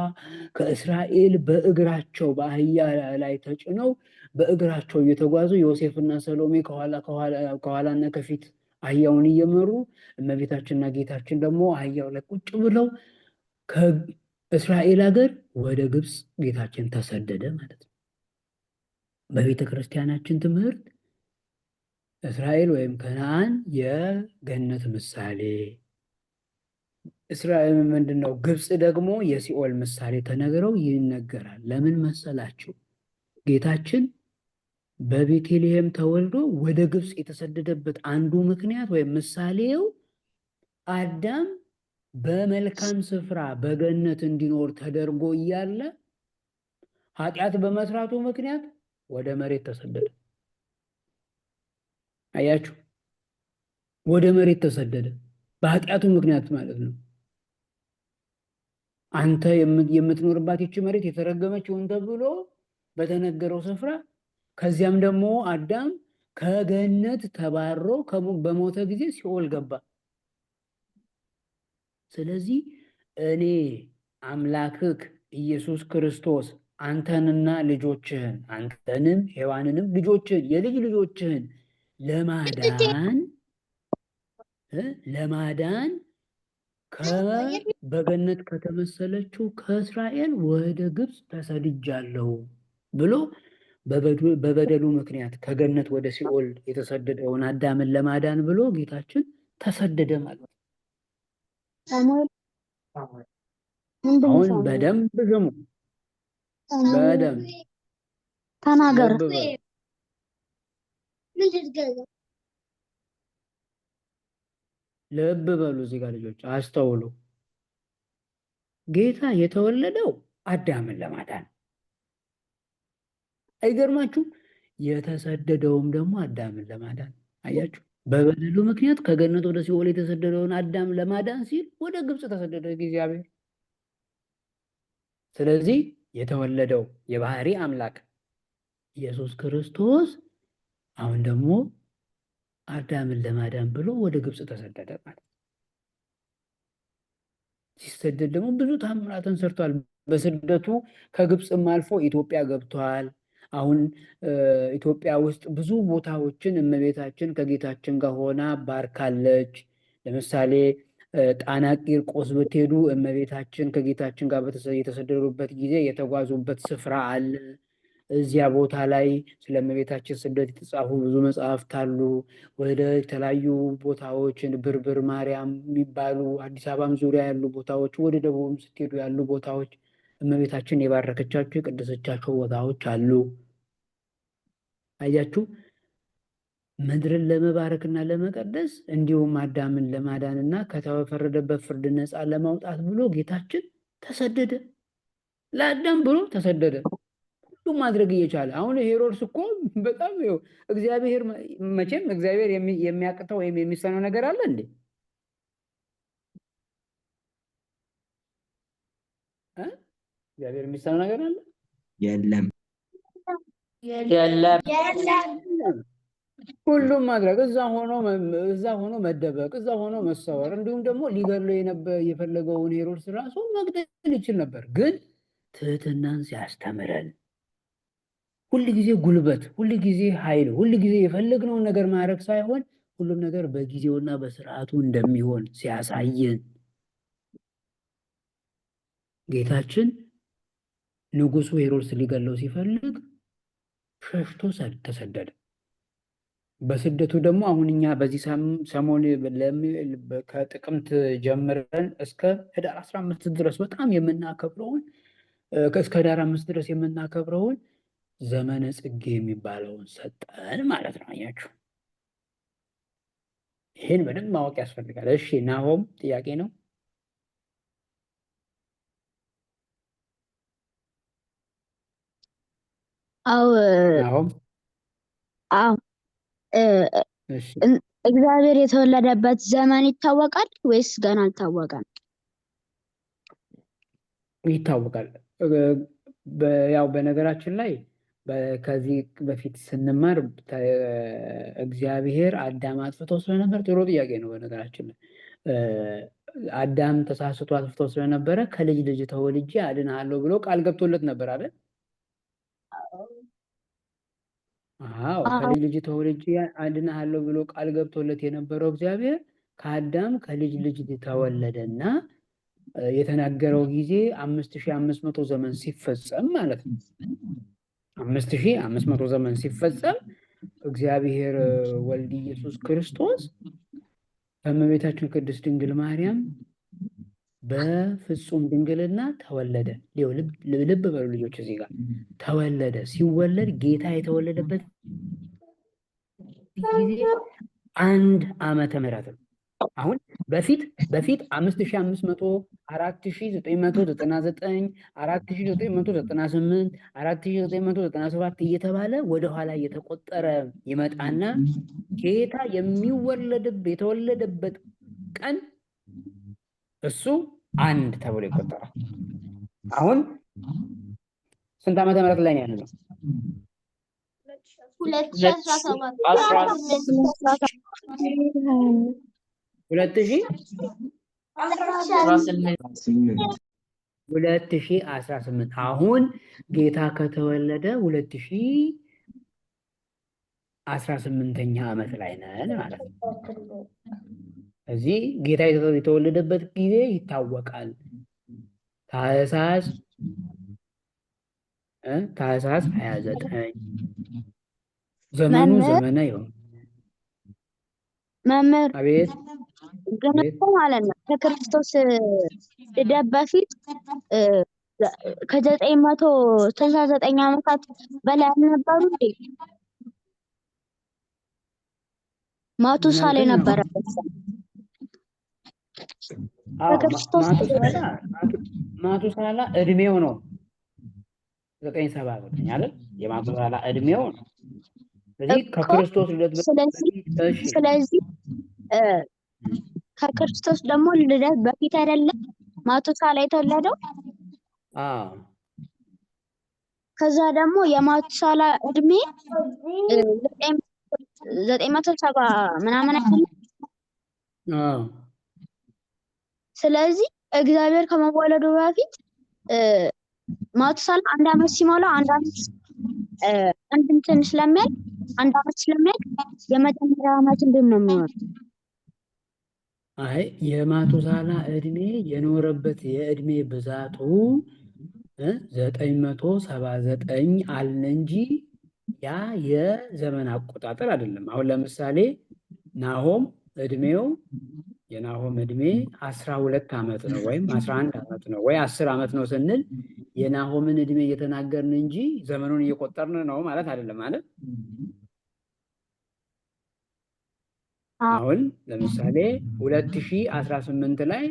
ከእስራኤል በእግራቸው በአህያ ላይ ተጭነው በእግራቸው እየተጓዙ ዮሴፍና ሰሎሜ ከኋላና ከፊት አህያውን እየመሩ እመቤታችንና ጌታችን ደግሞ አህያው ላይ ቁጭ ብለው ከእስራኤል ሀገር ወደ ግብፅ ጌታችን ተሰደደ ማለት ነው። በቤተ ክርስቲያናችን ትምህርት እስራኤል ወይም ከነዓን የገነት ምሳሌ፣ እስራኤል ምንድን ነው? ግብፅ ደግሞ የሲኦል ምሳሌ ተነግረው ይነገራል። ለምን መሰላችሁ? ጌታችን በቤተልሔም ተወልዶ ወደ ግብፅ የተሰደደበት አንዱ ምክንያት ወይም ምሳሌው አዳም በመልካም ስፍራ በገነት እንዲኖር ተደርጎ እያለ ኃጢአት በመስራቱ ምክንያት ወደ መሬት ተሰደደ። አያችሁ፣ ወደ መሬት ተሰደደ በኃጢአቱ ምክንያት ማለት ነው። አንተ የምትኖርባት ይቺ መሬት የተረገመች ይሁን ተብሎ በተነገረው ስፍራ፣ ከዚያም ደግሞ አዳም ከገነት ተባሮ በሞተ ጊዜ ሲኦል ገባ። ስለዚህ እኔ አምላክህ ኢየሱስ ክርስቶስ አንተንና ልጆችህን፣ አንተንም ሔዋንንም ልጆችህን የልጅ ልጆችህን ለማዳን በገነት ከተመሰለችው ከእስራኤል ወደ ግብፅ ተሰድጃለሁ ብሎ በበደሉ ምክንያት ከገነት ወደ ሲኦል የተሰደደውን አዳምን ለማዳን ብሎ ጌታችን ተሰደደ ማለት ነው። አሁን በደንብ ስሙ፣ በደንብ ተናገር። ልብ በሉ። እዚህ ጋር ልጆች አስተውሉ። ጌታ የተወለደው አዳምን ለማዳን፣ አይገርማችሁ? የተሰደደውም ደግሞ አዳምን ለማዳን። አያችሁ፣ በበደሉ ምክንያት ከገነት ወደ ሲኦል የተሰደደውን አዳም ለማዳን ሲል ወደ ግብፅ ተሰደደ እግዚአብሔር። ስለዚህ የተወለደው የባህሪ አምላክ ኢየሱስ ክርስቶስ አሁን ደግሞ አዳምን ለማዳን ብሎ ወደ ግብፅ ተሰደደ ማለት። ሲሰደድ ደግሞ ብዙ ታምራትን ሰርቷል። በስደቱ ከግብፅም አልፎ ኢትዮጵያ ገብቷል። አሁን ኢትዮጵያ ውስጥ ብዙ ቦታዎችን እመቤታችን ከጌታችን ጋር ሆና ባርካለች። ለምሳሌ ጣና ቂርቆስ ብትሄዱ እመቤታችን ከጌታችን ጋር የተሰደዱበት ጊዜ የተጓዙበት ስፍራ አለ። እዚያ ቦታ ላይ ስለ እመቤታችን ስደት የተጻፉ ብዙ መጽሐፍት አሉ። ወደ የተለያዩ ቦታዎችን ብርብር ማርያም የሚባሉ አዲስ አበባም ዙሪያ ያሉ ቦታዎች፣ ወደ ደቡብም ስትሄዱ ያሉ ቦታዎች እመቤታችን የባረከቻቸው የቀደሰቻቸው ቦታዎች አሉ። አያችሁ፣ ምድርን ለመባረክና ለመቀደስ እንዲሁም አዳምን ለማዳንና ከተፈረደበት ፍርድ ነፃ ለማውጣት ብሎ ጌታችን ተሰደደ። ለአዳም ብሎ ተሰደደ። ሁሉም ማድረግ እየቻለ አሁን ሄሮድስ እኮ በጣም እግዚአብሔር መቼም እግዚአብሔር የሚያቅተው ወይም የሚሰነው ነገር አለ እንዴ? እግዚአብሔር የሚሰነው ነገር አለ? የለም። ሁሉም ማድረግ እዛ ሆኖ መደበቅ፣ እዛ ሆኖ መሰወር፣ እንዲሁም ደግሞ ሊገድለው የፈለገውን ሄሮድስ ራሱ መግደል ይችል ነበር። ግን ትህትናን ሲያስተምረን ሁል ጊዜ ጉልበት፣ ሁል ጊዜ ኃይል፣ ሁል ጊዜ የፈለግነውን ነገር ማድረግ ሳይሆን ሁሉም ነገር በጊዜውና በስርዓቱ እንደሚሆን ሲያሳየን ጌታችን ንጉሱ ሄሮድስ ሊገለው ሲፈልግ ሸሽቶ ተሰደደ። በስደቱ ደግሞ አሁን እኛ በዚህ ሰሞን ከጥቅምት ጀምረን እስከ ህዳር 15 ድረስ በጣም የምናከብረውን እስከ ህዳር 5 ድረስ የምናከብረውን ዘመነ ጽጌ የሚባለውን ሰጠን ማለት ነው። አያችሁ፣ ይህን በደንብ ማወቅ ያስፈልጋል። እሺ፣ ናሆም ጥያቄ ነው? አዎ ናሆም አዎ እሺ፣ እግዚአብሔር የተወለደበት ዘመን ይታወቃል ወይስ ገና አልታወቀም? ይታወቃል። ያው በነገራችን ላይ ከዚህ በፊት ስንማር እግዚአብሔር አዳም አጥፍቶ ስለነበር፣ ጥሩ ጥያቄ ነው። በነገራችን ላይ አዳም ተሳስቶ አጥፍቶ ስለነበረ ከልጅ ልጅ ተወልጄ አድንሃለሁ ብሎ ቃል ገብቶለት ነበር አይደል? አዎ፣ ከልጅ ልጅ ተወልጄ አድንሃለሁ ብሎ ቃል ገብቶለት የነበረው እግዚአብሔር ከአዳም ከልጅ ልጅ ተወለደና የተናገረው ጊዜ 5500 ዘመን ሲፈጸም ማለት ነው። 5500 ዘመን ሲፈጸም እግዚአብሔር ወልድ ኢየሱስ ክርስቶስ ከእመቤታችን ቅድስት ድንግል ማርያም በፍጹም ድንግልና ተወለደ። ልብ በሉ ልጆች፣ እዚህ ጋር ተወለደ። ሲወለድ ጌታ የተወለደበት ጊዜ 1 ዓመተ ምህረት ነው። አሁን በፊት 5500 4999 4998 4997 እየተባለ ወደኋላ እየተቆጠረ ይመጣና ጌታ የተወለደበት ቀን እሱ 1 ተብሎ ይቆጠራል። አሁን ስንት ዓመተ ምህረት ላይ ነው ያለው? 2018 አሁን ጌታ ከተወለደ 2018ኛ ዓመት ላይ ነን ማለት ነው። እዚህ ጌታ የተወለደበት ጊዜ ይታወቃል። ታኅሳስ 29 ዘመኑ ዘመነ ይሁን። መምህር አቤት ግን እኮ ማለት ነው ከክርስቶስ ልደት በፊት ከ969 ዓመታት በላይ አልነበሩ እንዴ? ማቱሳላ ነበረበት። ማቱሳላ እድሜው ነው 979 አይደል? የማቱሳላ እድሜው ነው። ስለዚህ ከክርስቶስ ልደት ስለዚህ ከክርስቶስ ደግሞ ልደት በፊት አይደለም ማቱሳላ የተወለደው? ከዛ ደግሞ የማቱሳላ እድሜ 970 ምናምን አይደለም? ስለዚህ እግዚአብሔር ከመወለዱ በፊት ማቱሳላ 1 ዓመት ሲሞላው 1 ዓመት እንትን ስለሚያል 1 ዓመት ስለሚያል የመጀመሪያው ዓመት እንዴት ነው የሚሆነው? አይ የማቱሳላ እድሜ የኖረበት የእድሜ ብዛቱ 979 አለ እንጂ ያ የዘመን አቆጣጠር አይደለም። አሁን ለምሳሌ የናሆም እድሜ 12 ዓመት ነው ወይም 11 ዓመት ነው ወይ 10 ዓመት ነው ስንል የናሆምን እድሜ እየተናገርን እንጂ ዘመኑን እየቆጠርን ነው ማለት አይደለም ማለት። አሁን ለምሳሌ 2018 ላይ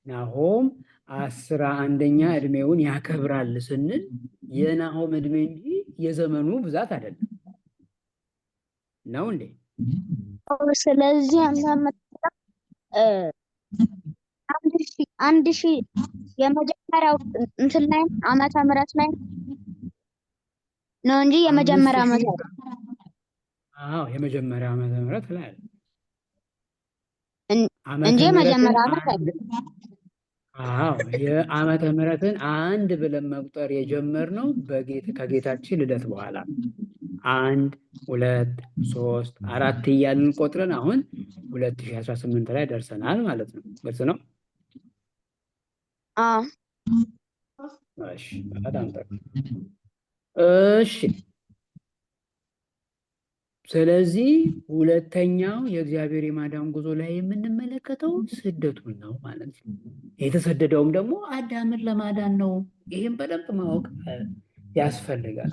ናሆም 11ኛ እድሜውን ያከብራል ስንል የናሆም እድሜ እንጂ የዘመኑ ብዛት አይደለም ነው እንዴ? ስለዚህ አንድ ሺህ የመጀመሪያው እንትን ላይ ዓመተ ምህረት ላይ ነው እንጂ የመጀመሪያ ዓመት አይደለም። የመጀመሪያ ዓመተ ምህረት ላይ አለ እንጂ የመጀመሪያ ዓመት አይደለም። የዓመተ ምህረትን 1 ብለን መቁጠር የጀመርነው ከጌታችን ልደት በኋላ 1 2 3 4 እያልን ቆጥረን አሁን 2018 ላይ ደርሰናል ማለት ነው። ግልጽ ነው? እሺ፣ በጣም ጥሩ። እሺ፣ ስለዚህ ሁለተኛው የእግዚአብሔር የማዳን ጉዞ ላይ የምንመለከተው ስደቱን ነው ማለት ነው። የተሰደደውም ደግሞ አዳምን ለማዳን ነው። ይህም በደንብ ማወቅ ያስፈልጋል።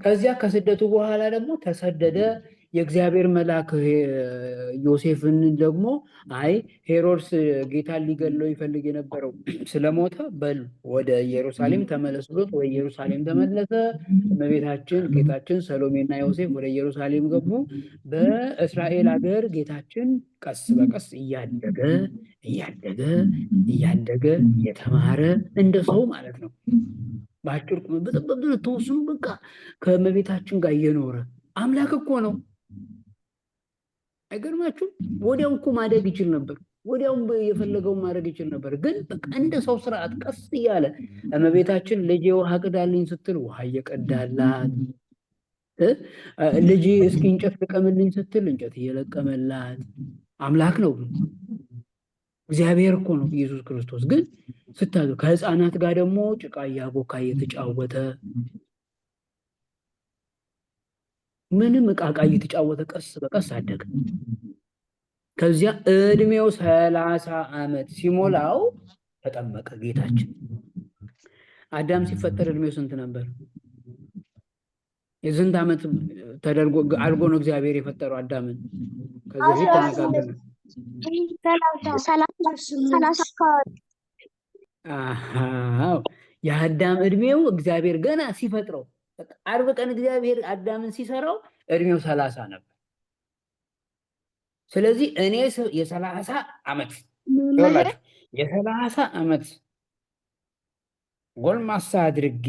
ከዚያ ከስደቱ በኋላ ደግሞ ተሰደደ። የእግዚአብሔር መልአክ ዮሴፍን ደግሞ ሄሮድስ ጌታን ሊገለው ይፈልግ የነበረው ስለሞተ በል ወደ ኢየሩሳሌም ተመለስ ብሎት ወደ ኢየሩሳሌም ተመለሰ። እመቤታችን ጌታችን ሰሎሜና ዮሴፍ ወደ ኢየሩሳሌም ገቡ። በእስራኤል ሀገር ጌታችን ቀስ በቀስ እያደገ የተማረ እንደ ሰው ማለት ነው። በአጭር በጣም ተወስኑ በቃ ከእመቤታችን ጋር እየኖረ አምላክ እኮ ነው። አይገርማችሁም? ወዲያው እኮ ማደግ ይችል ነበር። ወዲያው የፈለገውን ማድረግ ይችል ነበር። ግን በቃ እንደ ሰው ስርዓት ቀስ እያለ እመቤታችን ልጄ ውሃ ቅዳልኝ ስትል ውሃ እየቀዳላት፣ ልጄ እስኪ እንጨት ልቀምልኝ ስትል እንጨት እየለቀመላት አምላክ ነው። እግዚአብሔር እኮ ነው ኢየሱስ ክርስቶስ። ግን ስታዙ ከህፃናት ጋር ደግሞ ጭቃ እያቦካ እየተጫወተ ምንም እቃቃ እየተጫወተ ቀስ በቀስ አደገ። ከዚያ እድሜው 30 ዓመት ሲሞላው ተጠመቀ ጌታችን። አዳም ሲፈጠር እድሜው ስንት ነበር? የስንት ዓመት ተደርጎ አድርጎ ነው እግዚአብሔር የፈጠረው አዳምን? ከዚህ በፊት ተነጋገርን። 30 አካባቢ አዎ የአዳም እድሜው እግዚአብሔር ገና ሲፈጥረው 40 ቀን እግዚአብሔር አዳምን ሲሰራው እድሜው 30 ነበር። ስለዚህ እኔ የ30 ዓመት ይኸውላችሁ የ30 ዓመት ጎልማሳ አድርጌ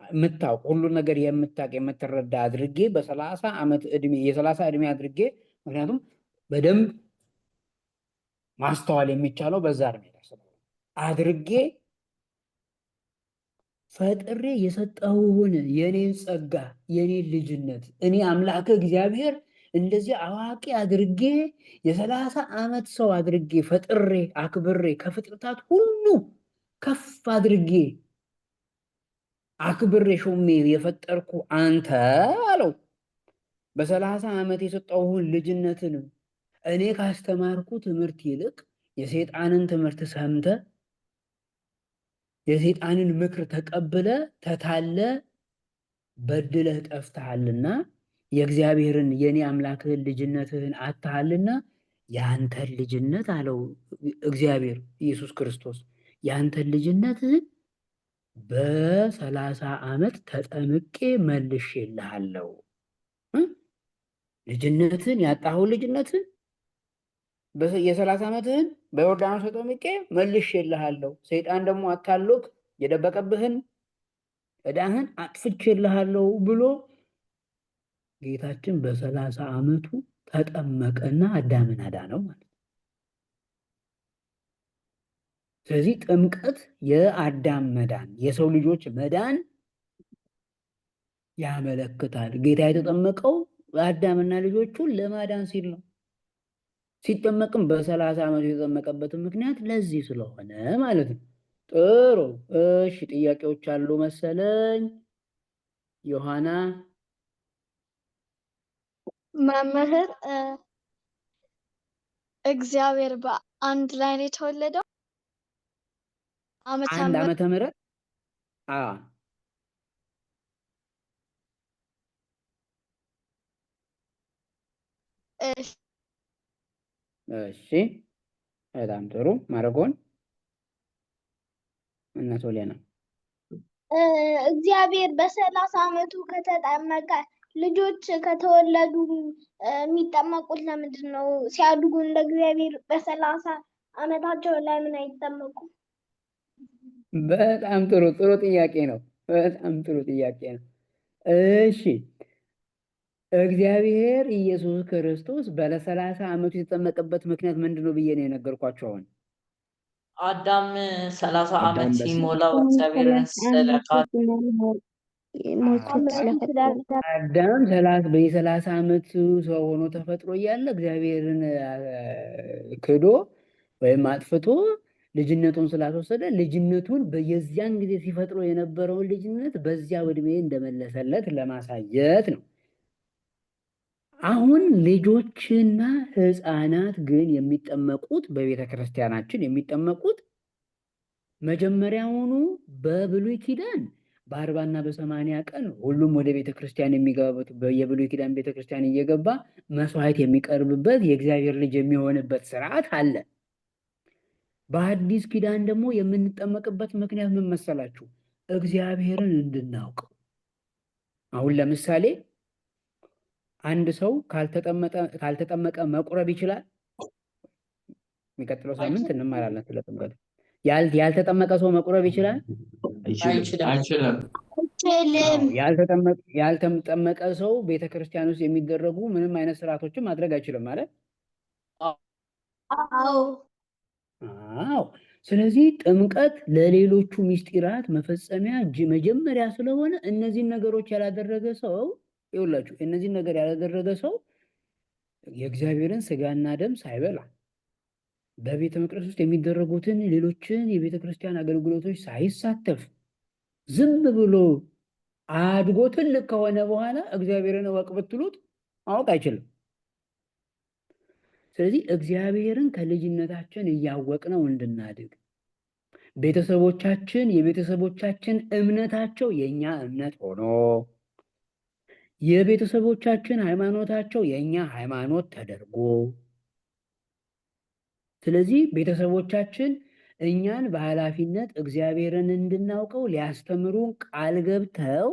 የምታውቅ ሁሉ ነገር የምታውቅ የምትረዳ አድርጌ በ30 ዓመት እድሜ የ30 እድሜ አድርጌ ምክንያቱም በደንብ ማስተዋል የሚቻለው በዛ እድሜ አድርጌ ፈጥሬ የሰጠውን የኔን ጸጋ የኔን ልጅነት እኔ አምላክ እግዚአብሔር እንደዚህ አዋቂ አድርጌ የ30 ዓመት ሰው አድርጌ ፈጥሬ አክብሬ ከፍጥረታት ሁሉ ከፍ አድርጌ አክብሬ ሾሜ የፈጠርኩ አንተ አለው በ30 ዓመት የሰጠውን ልጅነትን እኔ ካስተማርኩ ትምህርት ይልቅ የሰይጣንን ትምህርት ሰምተ የሰይጣንን ምክር ተቀብለ ተታለ በድለህ ጠፍተሃልና የእግዚአብሔርን የኔ አምላክህን ልጅነትህን አጥተሃልና ያንተን ልጅነት አለው እግዚአብሔር ኢየሱስ ክርስቶስ ያንተን ልጅነትህን በ30 ዓመት ተጠምቄ መልሼልሃለሁ። ልጅነትን ያጣኸው ልጅነትን የ30 ዓመትህን በዮርዳኖስ ተጠምቄ መልሼልሃለሁ። ሰይጣን ደግሞ አታሎክ የደበቀብህን ዕዳህን አጥፍቼልሃለሁ ብሎ ጌታችን በ30 ዓመቱ ተጠመቀና አዳምን አዳነው ማለት ነው። ስለዚህ ጥምቀት የአዳም መዳን የሰው ልጆች መዳን ያመለክታል። ጌታ የተጠመቀው አዳምና ልጆቹን ለማዳን ሲል ነው። ሲጠመቅም በ30 ዓመቱ የተጠመቀበትን ምክንያት ለዚህ ስለሆነ ማለት ነው። ጥሩ እሺ፣ ጥያቄዎች አሉ መሰለኝ። ዮሐና መምህር እግዚአብሔር በአንድ ላይ ነው የተወለደው? አንድ ዓመተ ምህረት እሺ፣ በጣም ጥሩ። ማረጎን እና ሶሊያና እግዚአብሔር በ30 ዓመቱ ከተጠመቀ ልጆች ከተወለዱ የሚጠመቁት ለምንድን ነው? ሲያድጉ እንደ እግዚአብሔር በ30 ዓመታቸው ለምን አይጠመቁም? በጣም ጥሩ ጥያቄ ነው። በጣም ጥሩ ጥያቄ ነው። እሺ እግዚአብሔር ኢየሱስ ክርስቶስ በ30 ዓመቱ የተጠመቀበት ምክንያት ምንድን ነው ብዬ ነው የነገርኳቸው። አሁን አዳም 30 ዓመት ሲሞላው እግዚአብሔርን ስለካደ አዳም በ30 ዓመቱ ሰው ሆኖ ተፈጥሮ እያለ እግዚአብሔርን ክዶ ወይም አጥፍቶ ልጅነቱን ስላስወሰደ ልጅነቱን የዚያን ጊዜ ሲፈጥሮ የነበረውን ልጅነት በዚያ ዕድሜ እንደመለሰለት ለማሳየት ነው። አሁን ልጆችና ሕፃናት ግን የሚጠመቁት በቤተ ክርስቲያናችን የሚጠመቁት መጀመሪያውኑ በብሉይ ኪዳን በ40 እና በ80 ቀን ሁሉም ወደ ቤተ ክርስቲያን የሚገባበት የብሉይ ኪዳን ቤተ ክርስቲያን እየገባ መስዋዕት የሚቀርብበት የእግዚአብሔር ልጅ የሚሆንበት ስርዓት አለ። በአዲስ ኪዳን ደግሞ የምንጠመቅበት ምክንያት ምን መሰላችሁ? እግዚአብሔርን እንድናውቀው። አሁን ለምሳሌ አንድ ሰው ካልተጠመቀ መቁረብ ይችላል? የሚቀጥለው ሳምንት እንማራለን ስለ ጥምቀት። ያልተጠመቀ ሰው መቁረብ ይችላል? አይችልም። ያልተጠመቀ ሰው ቤተክርስቲያን ውስጥ የሚደረጉ ምንም አይነት ስርዓቶችን ማድረግ አይችልም ማለት? አዎ። ስለዚህ ጥምቀት ለሌሎቹ ምስጢራት መፈጸሚያ መጀመሪያ ስለሆነ እነዚህን ነገሮች ያላደረገ ሰው ይኸውላችሁ፣ እነዚህን ነገር ያላደረገ ሰው የእግዚአብሔርን ስጋና ደም ሳይበላ በቤተ መቅደስ ውስጥ የሚደረጉትን ሌሎችን የቤተ ክርስቲያን አገልግሎቶች ሳይሳተፍ ዝም ብሎ አድጎ ትልቅ ከሆነ በኋላ እግዚአብሔርን እወቅ ብትሉት ማወቅ አይችልም። ስለዚህ እግዚአብሔርን ከልጅነታችን እያወቅነው እንድናድግ የቤተሰቦቻችን እምነታቸው የኛ እምነት ሆኖ የቤተሰቦቻችን ሃይማኖታቸው የኛ ሃይማኖት ተደርጎ ስለዚህ ቤተሰቦቻችን እኛን በኃላፊነት እግዚአብሔርን እንድናውቀው ሊያስተምሩን ቃል ገብተው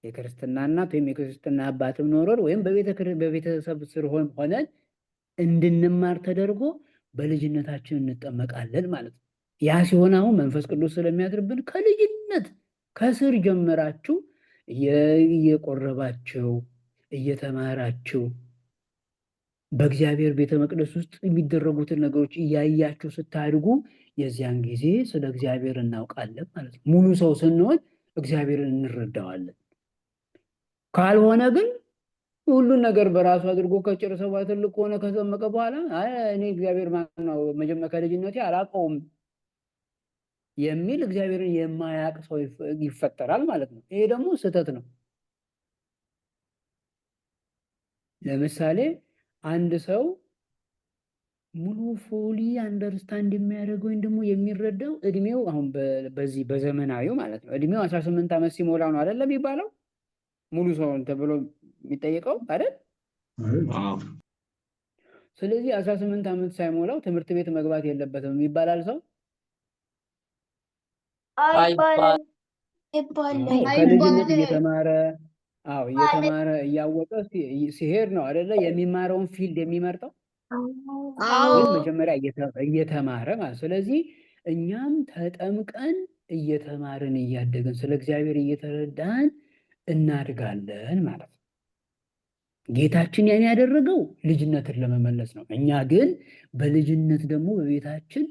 የክርስትና እናት ወይም የክርስትና አባትም ኖሮን ወይም በቤተሰብ ስር ሆነን እንድንማር ተደርጎ በልጅነታችን እንጠመቃለን ማለት ነው። ያ ሲሆን አሁን መንፈስ ቅዱስ ስለሚያድርብን ከልጅነት ከስር ጀምራችሁ እየቆረባችሁ እየተማራችሁ በእግዚአብሔር ቤተ መቅደስ ውስጥ የሚደረጉትን ነገሮች እያያችሁ ስታድጉ የዚያን ጊዜ ስለ እግዚአብሔር እናውቃለን ማለት ነው። ሙሉ ሰው ስንሆን እግዚአብሔርን እንረዳዋለን። ካልሆነ ግን ሁሉን ነገር በራሱ አድርጎ ከጨረሰ በኋላ ትልቅ ሆነ ከዘመቀ በኋላ እኔ እግዚአብሔር ማን ነው መጀመሪያ ከልጅነቴ አላውቀውም የሚል እግዚአብሔርን የማያውቅ ሰው ይፈጠራል ማለት ነው። ይሄ ደግሞ ስህተት ነው። ለምሳሌ አንድ ሰው ሙሉ ፉሊ አንደርስታንድ የሚያደርገው ወይም ደግሞ የሚረዳው እድሜው አሁን በዚህ በዘመናዊው ማለት ነው እድሜው 18 ዓመት ሲሞላው ነው አይደለም የሚባለው ሙሉ ሰው ተብሎ የሚጠየቀው አይደል? ስለዚህ 18 ዓመት ሳይሞላው ትምህርት ቤት መግባት የለበትም ይባላል ሰው ከልጅነት እየተማረ እያወቀ ሲሄድ ነው አይደለ የሚማረውን ፊልድ የሚመርጠው ግን መጀመሪያ እየተማረ ማለት። ስለዚህ እኛም ተጠምቀን እየተማርን እያደግን ስለ እግዚአብሔር እየተረዳን እናድጋለን ማለት ነው። ጌታችን ያን ያደረገው ልጅነትን ለመመለስ ነው። እኛ ግን በልጅነት ደግሞ በቤታችን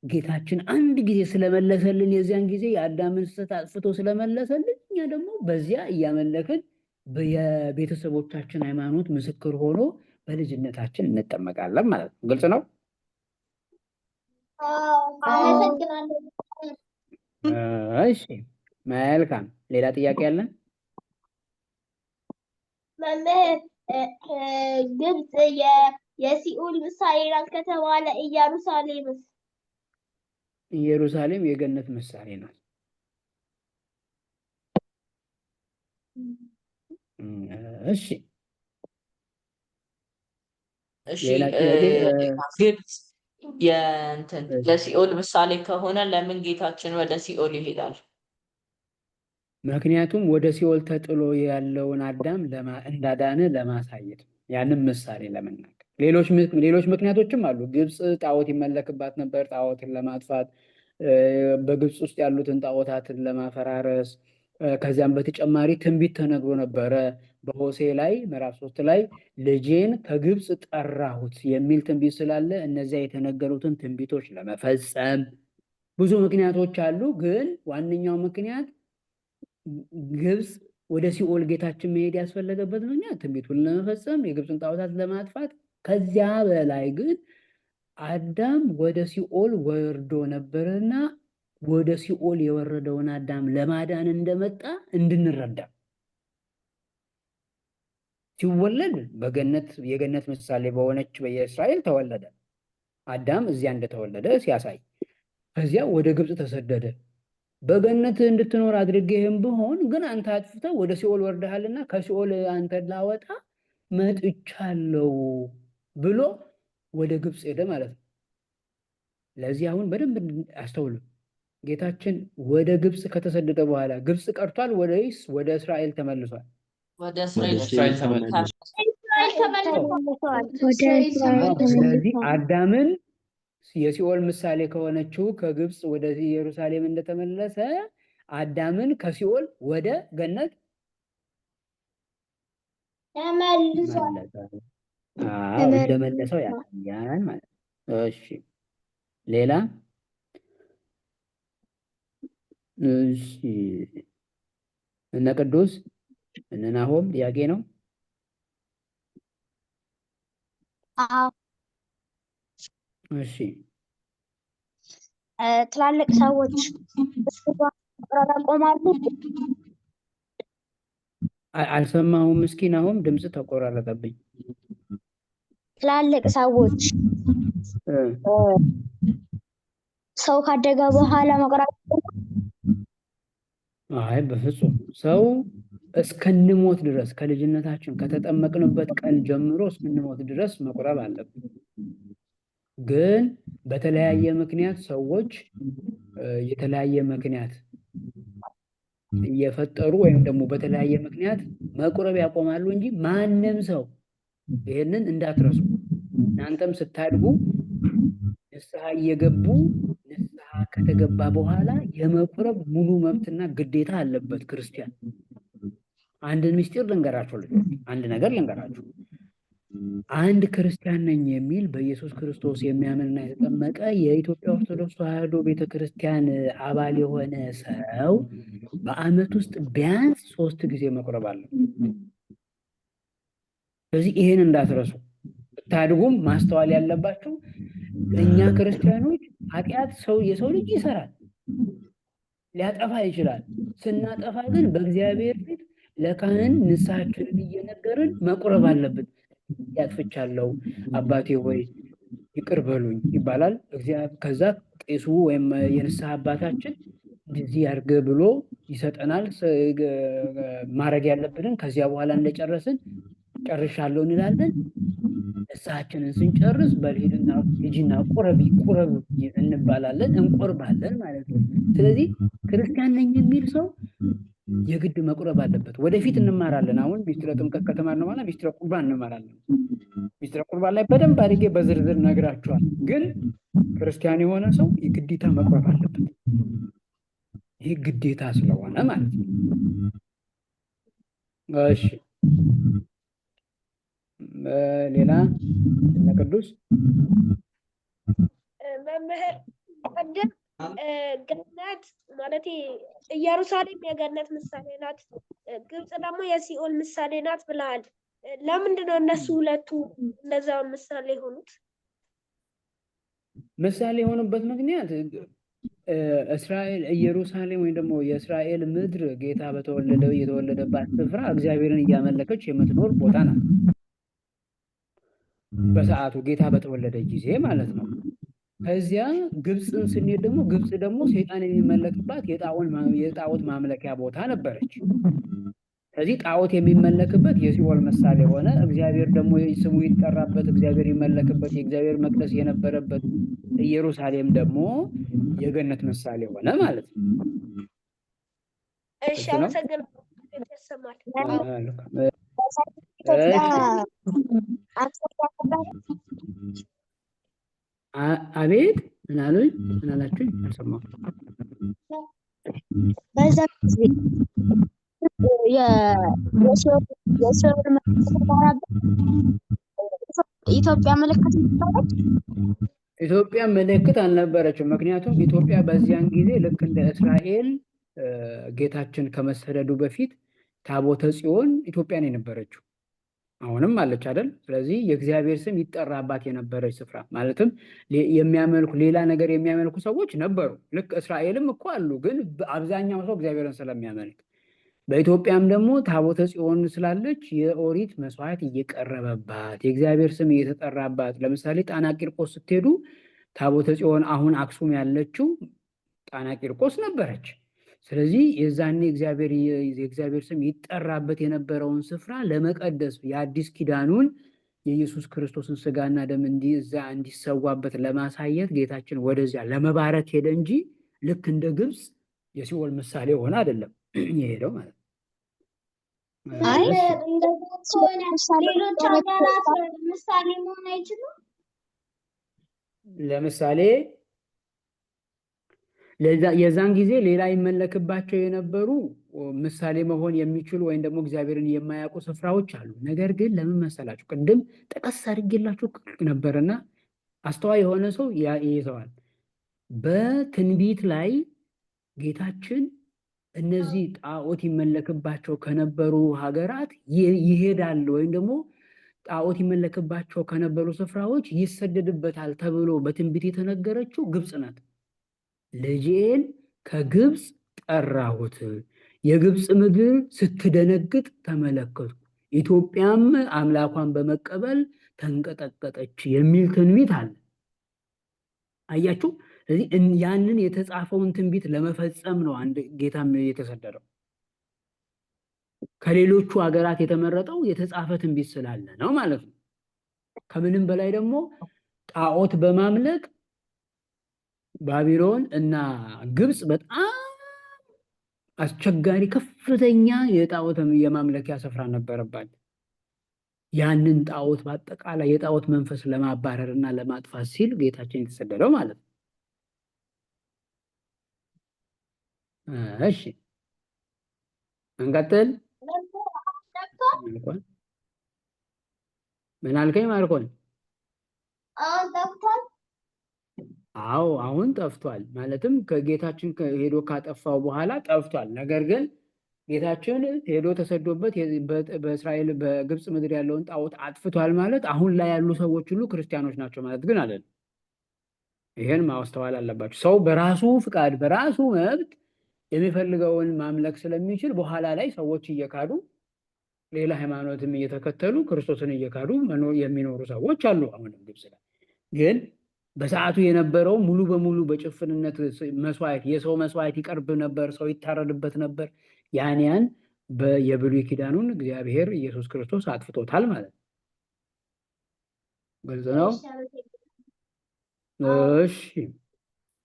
ጌታችን አንድ ጊዜ ስለመለሰልን የዚያን ጊዜ የአዳምን ስህተት አጥፍቶ ስለመለሰልን እኛ ደግሞ በዚያ እያመለክን የቤተሰቦቻችን ሃይማኖት ምስክር ሆኖ በልጅነታችን እንጠመቃለን ማለት ነው። ግልጽ ነው? እሺ መልካም። ሌላ ጥያቄ አለን? መምህር ግብጽ የሲኦል ምሳሌ ናት ከተባለ ኢየሩሳሌም የገነት ምሳሌ ናት። እሺ ግብጽ የሲኦል ምሳሌ ከሆነ ለምን ጌታችን ወደ ሲኦል ይሄዳል? ምክንያቱም ወደ ሲኦል ተጥሎ ያለውን አዳም እንዳዳነ ለማሳየት ያንን ምሳሌ ለመናገር። ሌሎች ምክንያቶችም አሉ። ግብጽ ጣዖት ይመለክባት ነበር፣ ጣዖትን ለማጥፋት በግብጽ ውስጥ ያሉትን ጣዖታትን ለማፈራረስ። ከዚያም በተጨማሪ ትንቢት ተነግሮ ነበረ በሆሴዕ ላይ ምዕራፍ 3 ላይ ልጄን ከግብጽ ጠራሁት የሚል ትንቢት ስላለ እነዚያ የተነገሩትን ትንቢቶች ለመፈጸም ብዙ ምክንያቶች አሉ። ግን ዋነኛው ምክንያት ግብጽ ወደ ሲኦል ጌታችን መሄድ ያስፈለገበት ምክንያት ትንቢቱን ለመፈጸም የግብጽን ጣዖታት ለማጥፋት። ከዚያ በላይ ግን አዳም ወደ ሲኦል ወርዶ ነበርና ወደ ሲኦል የወረደውን አዳም ለማዳን እንደመጣ እንድንረዳ ሲወለድ የገነት ምሳሌ በሆነች በእስራኤል ተወለደ። አዳም እዚያ እንደተወለደ ሲያሳይ ከዚያ ወደ ግብጽ ተሰደደ። በገነት እንድትኖር አድርጌህም ብሆን ግን አንተ አጥፍተህ ወደ ሲኦል ወርደሃልና ከሲኦል አንተን ላወጣ መጥቻለሁ ብሎ ወደ ግብጽ ሄደ ማለት ነው። ለዚህ አሁን በደንብ አስተውሉ። ጌታችን ወደ ግብጽ ከተሰደደ በኋላ ግብጽ ቀርቷል ወይስ ወደ እስራኤል ተመልሷል? ወደ እስራኤል ተመልሷል። ስለዚህ አዳምን የሲኦል ምሳሌ ከሆነችው ከግብጽ ወደ ኢየሩሳሌም እንደተመለሰ አዳምን ከሲኦል ወደ ገነት እንደመለሰው ያሳያል ማለት ነው። እሺ ሌላ እነ ቅዱስ እነ ናሆም ጥያቄ ነው? እሺ ትላልቅ ሰዎች ቆማሉ? አልሰማሁም። ምስኪን አሁን ድምፅ ተቆራረጠብኝ። ትላልቅ ሰዎች ሰው ካደገ በኋላ መቁረብ አይ በፍጹም ሰው እስከንሞት ድረስ ከልጅነታችን ከተጠመቅንበት ቀን ጀምሮ እስከንሞት ድረስ መቁረብ አለብን። ግን በተለያየ ምክንያት ሰዎች የተለያየ ምክንያት እየፈጠሩ ወይም ደግሞ በተለያየ ምክንያት መቁረብ ያቆማሉ እንጂ ማንም ሰው ይሄንን እንዳትረሱ። እናንተም ስታድጉ ንስሐ እየገቡ ንስሐ ከተገባ በኋላ የመቁረብ ሙሉ መብትና ግዴታ አለበት ክርስቲያን። አንድ ምስጢር ልንገራችሁ ልጆች፣ አንድ ነገር ልንገራችሁ። አንድ ክርስቲያን ነኝ የሚል በኢየሱስ ክርስቶስ የሚያምንና የተጠመቀ የኢትዮጵያ ኦርቶዶክስ ተዋሕዶ ቤተክርስቲያን አባል የሆነ ሰው በዓመት ውስጥ ቢያንስ 3 ጊዜ መቁረብ አለበት። ስለዚህ ይሄን እንዳትረሱ። ብታድጉም ማስተዋል ያለባችሁ እኛ ክርስቲያኖች ኃጢአት የሰው ልጅ ይሰራል፣ ሊያጠፋ ይችላል። ስናጠፋ ግን በእግዚአብሔር ፊት ለካህን ንስሐችንን እየነገርን መቁረብ አለብን። ያጥፍቻለሁ አባቴ ሆይ ይቅር በሉኝ ይባላል። ከዛ ቄሱ ወይም የንስሐ አባታችን እንደዚህ ያርግ ብሎ ይሰጠናል ማድረግ ያለብንን። ከዚያ በኋላ እንደጨረስን ጨርሻለሁ እንላለን። ንስሐችንን ስንጨርስ በልሂድና ልጅና ቁረብ እንባላለን፣ እንቆርባለን ማለት ነው። ስለዚህ ክርስቲያን ነኝ የሚል ሰው የግድ መቁረብ አለበት። ወደፊት እንማራለን። አሁን ሚስጥረ ጥምቀት ከተማርን በኋላ ሚስጥረ ቁርባን እንማራለን። ሚስጥረ ቁርባን ላይ በደንብ አድርጌ በዝርዝር ነግራችኋል። ግን ክርስቲያን የሆነ ሰው የግዴታ መቁረብ አለበት። ይህ ግዴታ ስለሆነ ማለት ነው። እሺ ሌላ እነ ቅዱስ መምህር ቅድም ገነት ማለት ኢየሩሳሌም የገነት ምሳሌ ናት፣ ግብጽ ደግሞ የሲኦል ምሳሌ ናት ብለሃል። ለምንድን ነው እነሱ ሁለቱ እንደዛ ምሳሌ የሆኑት? ምሳሌ የሆኑበት ምክንያት እስራኤል ኢየሩሳሌም ወይም ደግሞ የእስራኤል ምድር ጌታ የተወለደባት ስፍራ እግዚአብሔርን እያመለከች የምትኖር ቦታ ናት። በሰዓቱ ጌታ በተወለደ ጊዜ ማለት ነው። ከዚያ ግብፅን ስንሄድ ደግሞ ግብፅ ደግሞ ሰይጣን የሚመለክባት የጣዖት ማምለኪያ ቦታ ነበረች። ስለዚህ ጣዖት የሚመለክበት የሲኦል ምሳሌ ሆነ። እግዚአብሔር ደግሞ ስሙ ይጠራበት እግዚአብሔር ይመለክበት የእግዚአብሔር መቅደስ የነበረበት ኢየሩሳሌም ደግሞ የገነት ምሳሌ ሆነ ማለት ነው። እሺ አመሰግናለሁ። ተሰማል አቤት ምን አሉኝ? ምን አላችሁኝ? አልሰማሁም። በዛ ጊዜ ኢትዮጵያ ምልክት ነበረች። ኢትዮጵያ ምልክት አልነበረችም። ምክንያቱም ኢትዮጵያ በዚያን ጊዜ ልክ እንደ እስራኤል ጌታችን ከመሰደዱ በፊት ታቦተ ጽዮን ኢትዮጵያን የነበረችው አሁንም አለች አይደል? ስለዚህ የእግዚአብሔር ስም ይጠራባት የነበረች ስፍራ ማለትም የሚያመልኩ ሌላ ነገር የሚያመልኩ ሰዎች ነበሩ። ልክ እስራኤልም እኮ አሉ፣ ግን አብዛኛው ሰው እግዚአብሔርን ስለሚያመልክ በኢትዮጵያም ደግሞ ታቦተ ጽዮን ስላለች የኦሪት መስዋዕት እየቀረበባት የእግዚአብሔር ስም እየተጠራባት። ለምሳሌ ጣና ቂርቆስ ስትሄዱ ታቦተ ጽዮን አሁን አክሱም ያለችው ጣና ቂርቆስ ነበረች። ስለዚህ የዛኔ የእግዚአብሔር ስም ይጠራበት የነበረውን ስፍራ ለመቀደስ የአዲስ ኪዳኑን የኢየሱስ ክርስቶስን ስጋና ደም እንዲሰዋበት ለማሳየት ጌታችን ወደዚያ ለመባረክ ሄደ እንጂ ልክ እንደ ግብፅ የሲኦል ምሳሌ ሆነ አይደለም የሄደው ማለት ነው። ሌሎች ሀገራት ምሳሌ መሆን አይችሉም። ለምሳሌ የዛን ጊዜ ሌላ ይመለክባቸው የነበሩ ምሳሌ መሆን የሚችሉ ወይም ደግሞ እግዚአብሔርን የማያውቁ ስፍራዎች አሉ። ነገር ግን ለምን መሰላችሁ? ቅድም ጠቀስ አድርጌላችሁ ነበርና አስተዋይ የሆነ ሰው ይይዘዋል። በትንቢት ላይ ጌታችን እነዚህ ጣዖት ይመለክባቸው ከነበሩ ሀገራት ይሄዳል ወይም ደግሞ ጣዖት ይመለክባቸው ከነበሩ ስፍራዎች ይሰደድበታል ተብሎ በትንቢት የተነገረችው ግብፅ ናት። ልጄን ከግብፅ ጠራሁት የግብፅ ምድር ስትደነግጥ ተመለከቱ፣ ኢትዮጵያም አምላኳን በመቀበል ተንቀጠቀጠች የሚል ትንቢት አለ። አያችሁ። ስለዚህ ያንን የተጻፈውን ትንቢት ለመፈጸም ነው አንድ ጌታም የተሰደደው። ከሌሎቹ ሀገራት የተመረጠው የተጻፈ ትንቢት ስላለ ነው ማለት ነው። ከምንም በላይ ደግሞ ጣዖት በማምለክ ባቢሎን እና ግብፅ በጣም አስቸጋሪ ከፍተኛ የጣዖት የማምለኪያ ስፍራ ነበረባት። ያንን ጣዖት በአጠቃላይ የጣዖት መንፈስ ለማባረር እና ለማጥፋት ሲል ጌታችን የተሰደደው ማለት ነው። እሺ እንቀጥል። ምን አልከኝ ማርኮን? አዎ አሁን ጠፍቷል። ማለትም ከጌታችን ሄዶ ካጠፋው በኋላ ጠፍቷል። ነገር ግን ጌታችን ሄዶ ተሰዶበት በእስራኤል በግብፅ ምድር ያለውን ጣዖት አጥፍቷል ማለት አሁን ላይ ያሉ ሰዎች ሁሉ ክርስቲያኖች ናቸው ማለት ግን አይደለም። ይሄን ማስተዋል አለባቸው። ሰው በራሱ ፍቃድ በራሱ መብት የሚፈልገውን ማምለክ ስለሚችል በኋላ ላይ ሰዎች እየካዱ ሌላ ሃይማኖትም እየተከተሉ ክርስቶስን እየካዱ የሚኖሩ ሰዎች አሉ። አሁንም ግብፅ ላይ ግን በሰዓቱ የነበረው ሙሉ በሙሉ በጭፍንነት መስዋዕት የሰው መስዋዕት ይቀርብ ነበር፣ ሰው ይታረድበት ነበር። ያን የብሉይ ኪዳኑን እግዚአብሔር ኢየሱስ ክርስቶስ አጥፍቶታል ማለት ነው። ግልጽ ነው። እሺ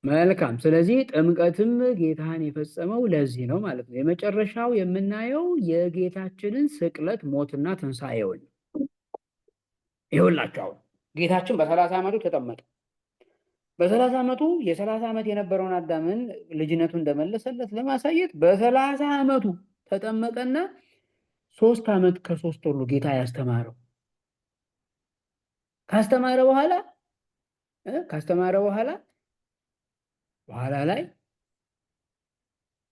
መልካም። ስለዚህ ጥምቀትም ጌታን የፈጸመው ለዚህ ነው ማለት ነው። የመጨረሻው የምናየው የጌታችንን ስቅለት ሞትና ትንሣኤውን ይኸውላችሁ። አሁን ጌታችን በ30 ዓመቱ ተጠመቀ። በ30 ዓመቱ የ30 ዓመት የነበረውን አዳምን ልጅነቱ እንደመለሰለት ለማሳየት በ30 ዓመቱ ተጠመቀና 3 ዓመት ከ3 ወር ጌታ ያስተማረው። ካስተማረ በኋላ ላይ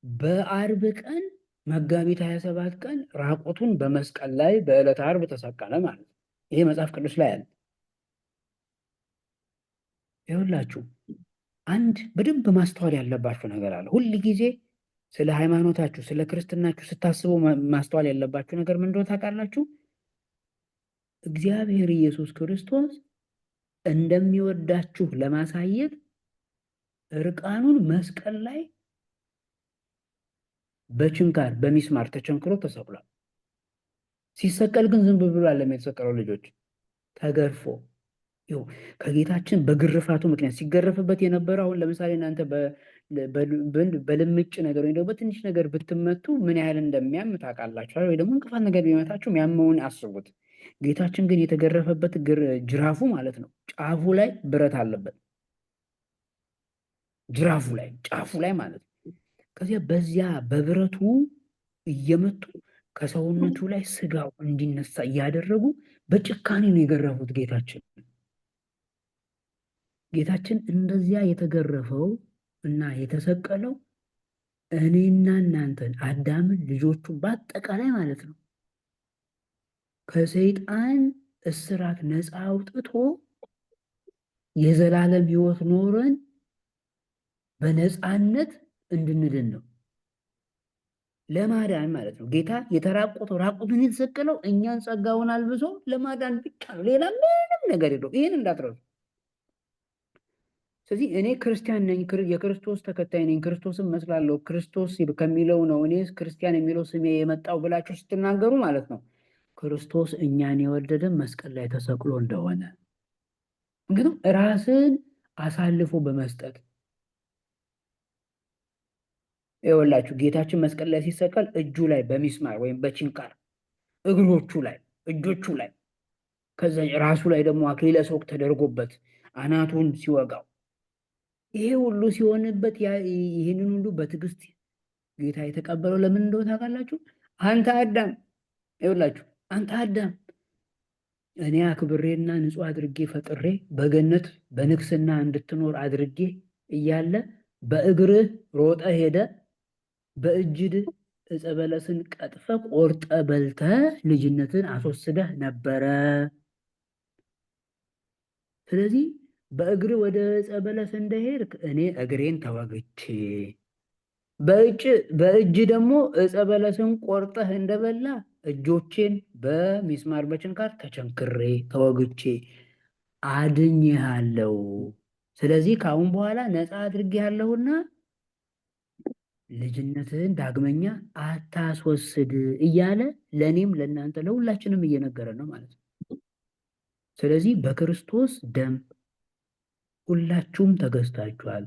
በአርብ ቀን መጋቢት 27 ቀን ራቁቱን በመስቀል ላይ በዕለተ ዓርብ ተሰቀለ ማለት ነው። ይሄ መጽሐፍ ቅዱስ ላይ አለ። ይኸውላችሁ አንድ በደንብ ማስተዋል ያለባችሁ ነገር አለ። ሁል ጊዜ ስለ ሃይማኖታችሁ ስለ ክርስትናችሁ ስታስቡ ማስተዋል ያለባችሁ ነገር ምን እንደሆነ ታውቃላችሁ? እግዚአብሔር ኢየሱስ ክርስቶስ እንደሚወዳችሁ ለማሳየት እርቃኑን መስቀል ላይ በችንካር በሚስማር ተቸንክሮ ተሰቅሏል። ሲሰቀል ግን ዝም ብሎ አለም የተሰቀለው ልጆች ተገርፎ ከጌታችን በግርፋቱ ምክንያት ሲገረፍበት የነበረው አሁን ለምሳሌ እናንተ በልምጭ ነገር ወይ ደግሞ በትንሽ ነገር ብትመቱ ምን ያህል እንደሚያም ታውቃላችሁ። ወይ ደግሞ እንቅፋት ነገር ቢመታችሁ የሚያመውን አስቡት። ጌታችን ግን የተገረፈበት ጅራፉ ማለት ነው ጫፉ ላይ ብረት አለበት። ጅራፉ ላይ ጫፉ ላይ ማለት ነው። ከዚያ በዚያ በብረቱ እየመቱ ከሰውነቱ ላይ ስጋው እንዲነሳ እያደረጉ በጭካኔ ነው የገረፉት ጌታችን። ጌታችን እንደዚያ የተገረፈው እና የተሰቀለው እኔና እናንተን አዳምን ልጆቹን በአጠቃላይ ማለት ነው ከሰይጣን እስራት ነፃ አውጥቶ የዘላለም ሕይወት ኖረን በነፃነት እንድንድን ነው ለማዳን ማለት ነው። ጌታ የተራቆተው ራቁቱን የተሰቀለው እኛን ጸጋውን አልብሶ ለማዳን ብቻ ነው። ሌላ ምንም ነገር የለውም። ይህን እንዳትረሱ። ስለዚህ እኔ ክርስቲያን ነኝ፣ የክርስቶስ ተከታይ ነኝ፣ ክርስቶስን መስላለሁ፣ ክርስቶስ ከሚለው ነው እኔ ክርስቲያን የሚለው ስሜ የመጣው ብላችሁ ስትናገሩ ማለት ነው ክርስቶስ እኛን የወደደን መስቀል ላይ ተሰቅሎ እንደሆነ እንግዲህ ራስን አሳልፎ በመስጠት ይኸውላችሁ ጌታችን መስቀል ላይ ሲሰቀል እጁ ላይ በሚስማር ወይም በችንካር እግሮቹ ላይ እጆቹ ላይ ከዛ ራሱ ላይ ደግሞ አክሊለ ሦክ ተደርጎበት አናቱን ሲወጋው ይሄ ሁሉ ሲሆንበት ይህንን ሁሉ በትዕግስት ጌታ የተቀበለው ለምን እንደሆነ ታውቃላችሁ? አንተ አዳም ይኸውላችሁ አንተ አዳም እኔ አክብሬና ንጹሕ አድርጌ ፈጥሬ በገነት በንግስና እንድትኖር አድርጌ እያለ በእግርህ ሮጠ ሄደ በእጅድ ዕፀ በለስን ቀጥፈ ቆርጠ በልተ ልጅነትን አስወስደህ ነበረ። ስለዚህ በእግር ወደ ዕፀ በለስ እንደሄድክ እኔ እግሬን ተወግቼ በእጅ ደግሞ ዕፀ በለስን ቆርጠህ እንደበላ እጆቼን በሚስማር በችንካር ተቸንክሬ ተወግቼ አድኜሃለሁ። ስለዚህ ከአሁን በኋላ ነፃ አድርጌሃለሁና ልጅነትህን ዳግመኛ አታስወስድ እያለ ለእኔም ለእናንተ ለሁላችንም እየነገረ ነው ማለት ነው። ስለዚህ በክርስቶስ ደም ሁላችሁም ተገዝታችኋል።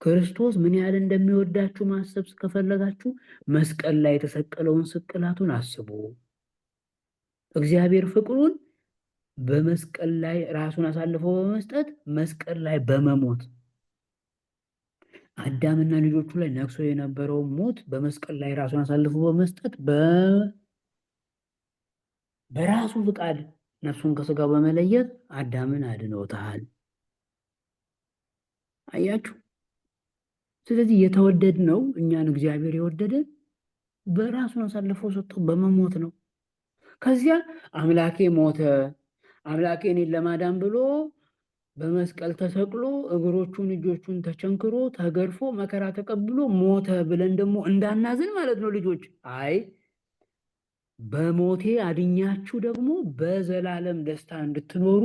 ክርስቶስ ምን ያህል እንደሚወዳችሁ ማሰብ ከፈለጋችሁ መስቀል ላይ የተሰቀለውን ስቅላቱን አስቡ። እግዚአብሔር ፍቅሩን በመስቀል ላይ ራሱን አሳልፎ በመስጠት መስቀል ላይ በመሞት አዳምና ልጆቹ ላይ ነግሶ የነበረውን ሞት በመስቀል ላይ ራሱን አሳልፎ በመስጠት በራሱ ፍቃድ ነፍሱን ከስጋው በመለየት አዳምን አድኖታል። አያችሁ። ስለዚህ የተወደድ ነው እኛን እግዚአብሔር የወደደን በራሱን አሳልፎ ሰጥቶ በመሞት ነው። ከዚያ አምላኬ ሞተ፣ አምላኬ እኔን ለማዳን ብሎ በመስቀል ተሰቅሎ እግሮቹን እጆቹን ተቸንክሮ ተገርፎ መከራ ተቀብሎ ሞተ ብለን ደግሞ እንዳናዝን ማለት ነው ልጆች። አይ በሞቴ አድኛችሁ ደግሞ በዘላለም ደስታ እንድትኖሩ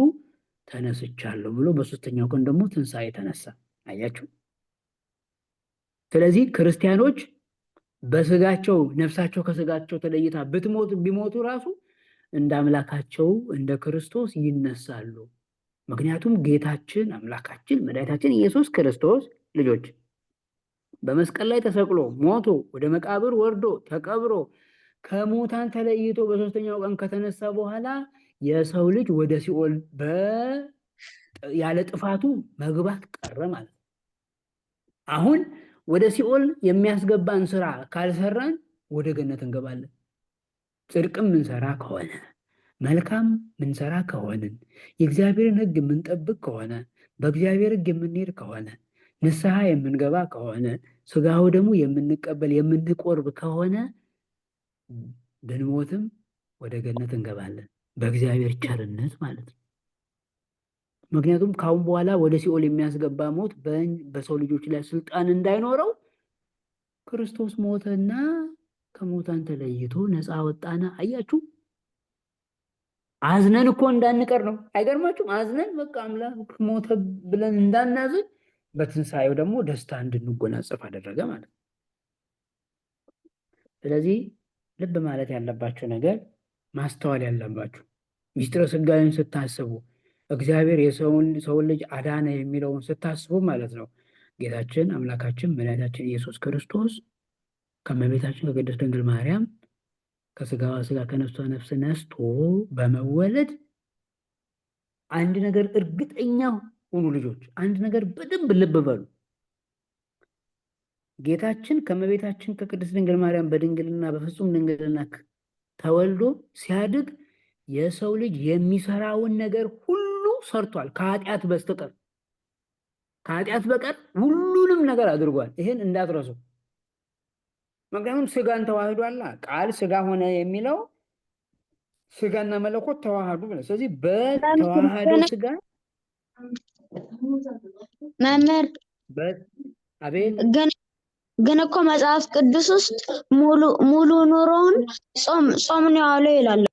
ተነስቻለሁ ብሎ በሶስተኛው ቀን ደግሞ ትንሣኤ ተነሳ። አያችሁ። ስለዚህ ክርስቲያኖች በስጋቸው ነፍሳቸው ከስጋቸው ተለይታ ቢሞቱ ራሱ እንደ አምላካቸው እንደ ክርስቶስ ይነሳሉ። ምክንያቱም ጌታችን አምላካችን መድኃኒታችን ኢየሱስ ክርስቶስ ልጆች በመስቀል ላይ ተሰቅሎ ሞቶ ወደ መቃብር ወርዶ ተቀብሮ ከሙታን ተለይቶ በሶስተኛው ቀን ከተነሳ በኋላ የሰው ልጅ ወደ ሲኦል ያለ ጥፋቱ መግባት ቀረ ማለት ነው። አሁን ወደ ሲኦል የሚያስገባን ስራ ካልሰራን ወደ ገነት እንገባለን። ጽድቅም ምንሰራ ከሆነ መልካም ምንሰራ ከሆንን የእግዚአብሔርን ሕግ የምንጠብቅ ከሆነ በእግዚአብሔር ሕግ የምንሄድ ከሆነ ንስሐ የምንገባ ከሆነ ስጋው ደግሞ የምንቀበል የምንቆርብ ከሆነ ብንሞትም ወደ ገነት እንገባለን በእግዚአብሔር ቸርነት ማለት ነው። ምክንያቱም ካሁን በኋላ ወደ ሲኦል የሚያስገባ ሞት በሰው ልጆች ላይ ስልጣን እንዳይኖረው ክርስቶስ ሞተና ከሞታን ተለይቶ ነፃ ወጣና። አያችሁ። አዝነን እኮ እንዳንቀር ነው። አይገርማችሁም? አዝነን በቃ አምላክ ሞተ ብለን እንዳናዝን በትንሣኤው ደግሞ ደስታ እንድንጎናጸፍ አደረገ ማለት ነው። ስለዚህ ልብ ማለት ያለባችሁ ነገር ማስተዋል ያለባችሁ ሚስጥረ ሥጋዌን ስታስቡ እግዚአብሔር ሰውን ልጅ አዳነ የሚለውን ስታስቡ ማለት ነው ጌታችን አምላካችን መድኃኒታችን ኢየሱስ ክርስቶስ ከእመቤታችን ከቅድስት ድንግል ማርያም ከስጋዋ ስጋ ከነፍሷ ነፍስ ነስቶ በመወለድ አንድ ነገር እርግጠኛ ሁኑ ልጆች፣ አንድ ነገር በደንብ ልብ በሉ። ጌታችን ከእመቤታችን ከቅድስት ድንግል ማርያም በድንግልና በፍጹም ድንግልና ተወልዶ ሲያድግ የሰው ልጅ የሚሰራውን ነገር ሁሉ ሰርቷል፣ ከኃጢአት በስተቀር። ከኃጢአት በቀር ሁሉንም ነገር አድርጓል። ይህን እንዳትረሱ። ምክንያቱም ስጋን ተዋህዷላ። ቃል ስጋ ሆነ የሚለው ስጋና መለኮት ተዋህዱ ብለ። ስለዚህ በተዋህዶ ስጋ መምህር አቤት ግን እኮ መጽሐፍ ቅዱስ ውስጥ ሙሉ ኑሮውን ጾም ነው ያለው ይላል።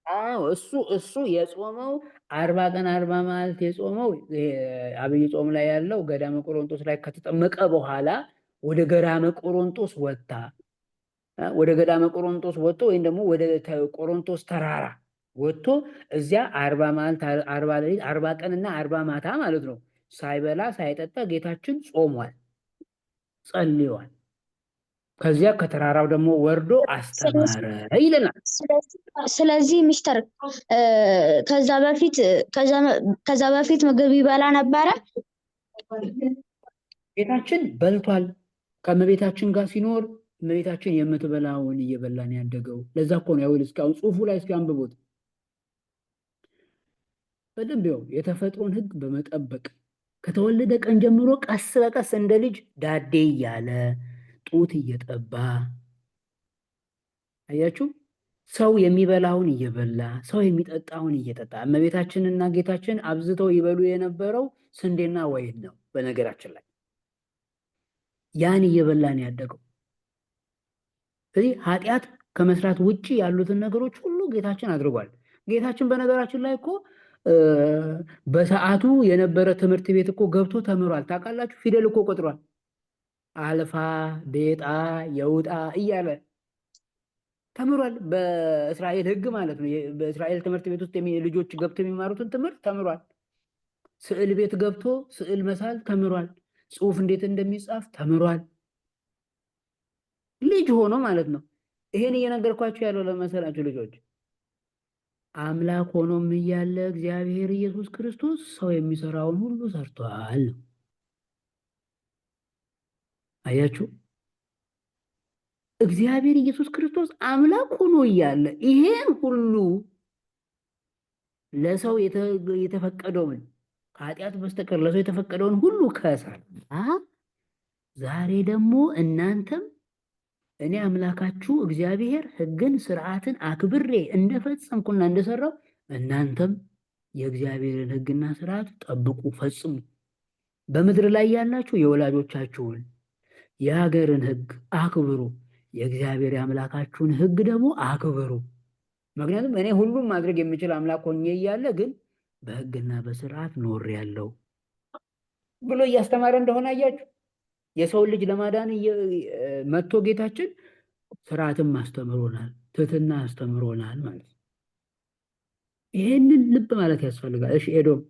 አዎ እሱ የጾመው 40 ቀን 40 መዓልት የጾመው አብይ ጾም ላይ ያለው ገዳመ ቆሮንቶስ ላይ ከተጠመቀ በኋላ ወደ ገዳመ ቆሮንቶስ ወጣ። ወደ ገዳመ ቆሮንቶስ ወጥቶ ወይም ደግሞ ወደ ቆሮንቶስ ተራራ ወጥቶ እዚያ 40 መዓልት 40 ሌሊት 40 ቀንና 40 ማታ ማለት ነው ሳይበላ ሳይጠጣ ጌታችን ጾሟል፣ ጸልዮአል። ከዚያ ከተራራው ደግሞ ወርዶ አስተማረ ይለናል። ስለዚህ ሚስተር ከዛ በፊት ምግብ ይበላ ነበረ። ጌታችን በልቷል። ከእመቤታችን ጋር ሲኖር እመቤታችን የምትበላውን እየበላን ያደገው። ለዛ እኮ ነው ያው እስካሁን ጽሑፉ ላይ እስኪ አንብቦት በደንብ ይኸው የተፈጥሮን ሕግ በመጠበቅ ከተወለደ ቀን ጀምሮ ቀስ በቀስ እንደ ልጅ ዳዴ እያለ ጡት እየጠባ አያችሁ፣ ሰው የሚበላውን እየበላ ሰው የሚጠጣውን እየጠጣ። እመቤታችንና ጌታችን አብዝተው ይበሉ የነበረው ስንዴና ወይን ነው። በነገራችን ላይ ያን እየበላን ያደገው። ስለዚህ ኃጢአት ከመስራት ውጪ ያሉትን ነገሮች ሁሉ ጌታችን አድርጓል። ጌታችን በነገራችን ላይ እኮ በሰዓቱ የነበረ ትምህርት ቤት እኮ ገብቶ ተምሯል። ታውቃላችሁ? ፊደል እኮ ቆጥሯል። አልፋ ቤጣ የውጣ እያለ ተምሯል። በእስራኤል ሕግ ማለት ነው። በእስራኤል ትምህርት ቤት ውስጥ ልጆች ገብተው የሚማሩትን ትምህርት ተምሯል። ስዕል ቤት ገብቶ ስዕል መሳል ተምሯል። ጽሑፍ እንዴት እንደሚጻፍ ተምሯል። ልጅ ሆኖ ማለት ነው። ይሄን እየነገርኳችሁ ያለው ለመሰላችሁ ልጆች አምላክ ሆኖም እያለ እግዚአብሔር ኢየሱስ ክርስቶስ ሰው የሚሰራውን ሁሉ ሰርቷል። አያችሁ? እግዚአብሔር ኢየሱስ ክርስቶስ አምላክ ሆኖ እያለ ይሄን ሁሉ ለሰው የተፈቀደውን ከኃጢአት በስተቀር ለሰው የተፈቀደውን ሁሉ ከሰራ ዛሬ ደግሞ እናንተም እኔ አምላካችሁ እግዚአብሔር ሕግን ስርዓትን አክብሬ እንደፈጸምኩና እንደሰራው እናንተም የእግዚአብሔርን ሕግና ስርዓት ጠብቁ፣ ፈጽሙ። በምድር ላይ ያላችሁ የወላጆቻችሁን የሀገርን ሕግ አክብሩ፣ የእግዚአብሔር የአምላካችሁን ሕግ ደግሞ አክብሩ። ምክንያቱም እኔ ሁሉም ማድረግ የሚችል አምላክ ሆኜ እያለ ግን በሕግና በስርዓት ኖሬያለሁ ብሎ እያስተማረ እንደሆነ አያችሁ። የሰውን ልጅ ለማዳን መጥቶ ጌታችን ስርዓትም አስተምሮናል፣ ትህትና አስተምሮናል ማለት ነው። ይሄንን ልብ ማለት ያስፈልጋል። እሺ ኤዶም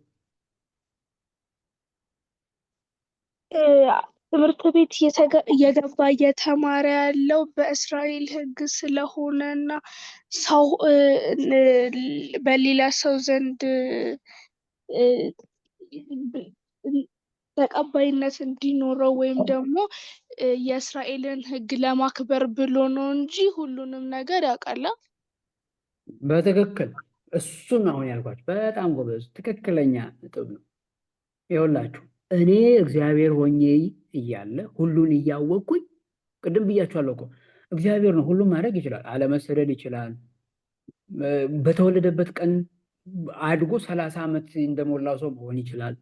ትምህርት ቤት እየገባ እየተማረ ያለው በእስራኤል ሕግ ስለሆነና ሰው በሌላ ሰው ዘንድ ተቀባይነት እንዲኖረው ወይም ደግሞ የእስራኤልን ሕግ ለማክበር ብሎ ነው እንጂ ሁሉንም ነገር ያውቃል። በትክክል እሱን አሁን ያልኳችሁ በጣም ጎበዝ፣ ትክክለኛ ነጥብ ነው። ይኸውላችሁ እኔ እግዚአብሔር ሆኜ እያለ ሁሉን እያወቅኩኝ ቅድም ብያችኋለሁ እኮ እግዚአብሔር ነው ሁሉም ማድረግ ይችላል። አለመሰደድ ይችላል። በተወለደበት ቀን አድጎ 30 ዓመት እንደሞላው ሰው መሆን ይችላል።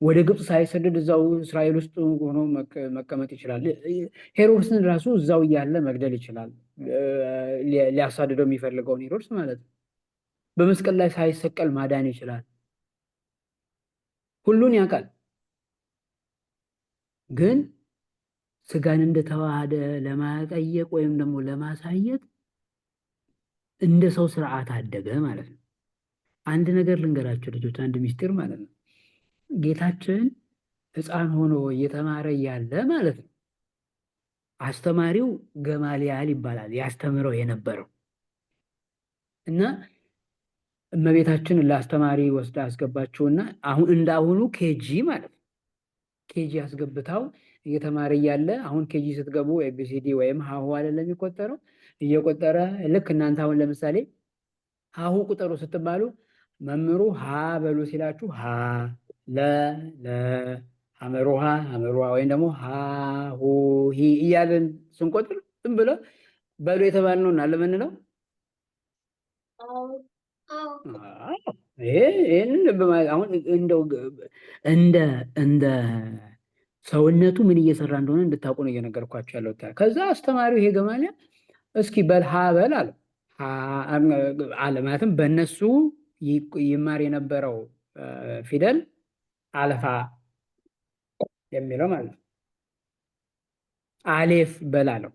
ወደ ግብፅ ሳይሰደድ እዛው እስራኤል ውስጥ ሆኖ መቀመጥ ይችላል። ሄሮድስን ራሱ እዛው እያለ መግደል ይችላል። ሊያሳድደው የሚፈልገውን ሄሮድስ ማለት ነው። በመስቀል ላይ ሳይሰቀል ማዳን ይችላል። ሁሉን ያውቃል። ግን ስጋን እንደተዋሃደ ለማጠየቅ ወይም ደግሞ ለማሳየት እንደ ሰው ስርዓት አደገ ማለት ነው። አንድ ነገር ልንገራቸው ልጆች፣ አንድ ሚስጥር ማለት ነው። ጌታችን ሕፃን ሆኖ እየተማረ እያለ ማለት ነው አስተማሪው ገማልያል ይባላል ያስተምረው የነበረው እና እመቤታችን ለአስተማሪ ወስዳ አስገባችውና አሁን እንዳሁኑ ኬጂ ማለት ነው ኬጂ አስገብታው እየተማረ እያለ አሁን ኬጂ ስትገቡ ኤቢሲዲ ወይም ሀሁ አይደለም የሚቆጠረው እየቆጠረ ልክ እናንተ አሁን ለምሳሌ ሀሁ ቁጠሩ ስትባሉ መምህሩ ሀ በሉ ሲላችሁ ሀ ለ ሐመሩሃ ወይም ደግሞ ሀ ሁ ሂ እያለን ስንቆጥር ዝም ብሎ በሉ የተባልነው እና ለምንለው ይህንን አሁን እንደው እንደ ሰውነቱ ምን እየሰራ እንደሆነ እንድታውቁ ነው እየነገርኳቸው ያለው። ከዛ አስተማሪው ይሄ ገማልያል እስኪ በል ሀ በል አለ። ማለትም በእነሱ ይማር የነበረው ፊደል አልፋ የሚለው ማለት ነው። አሌፍ በላለው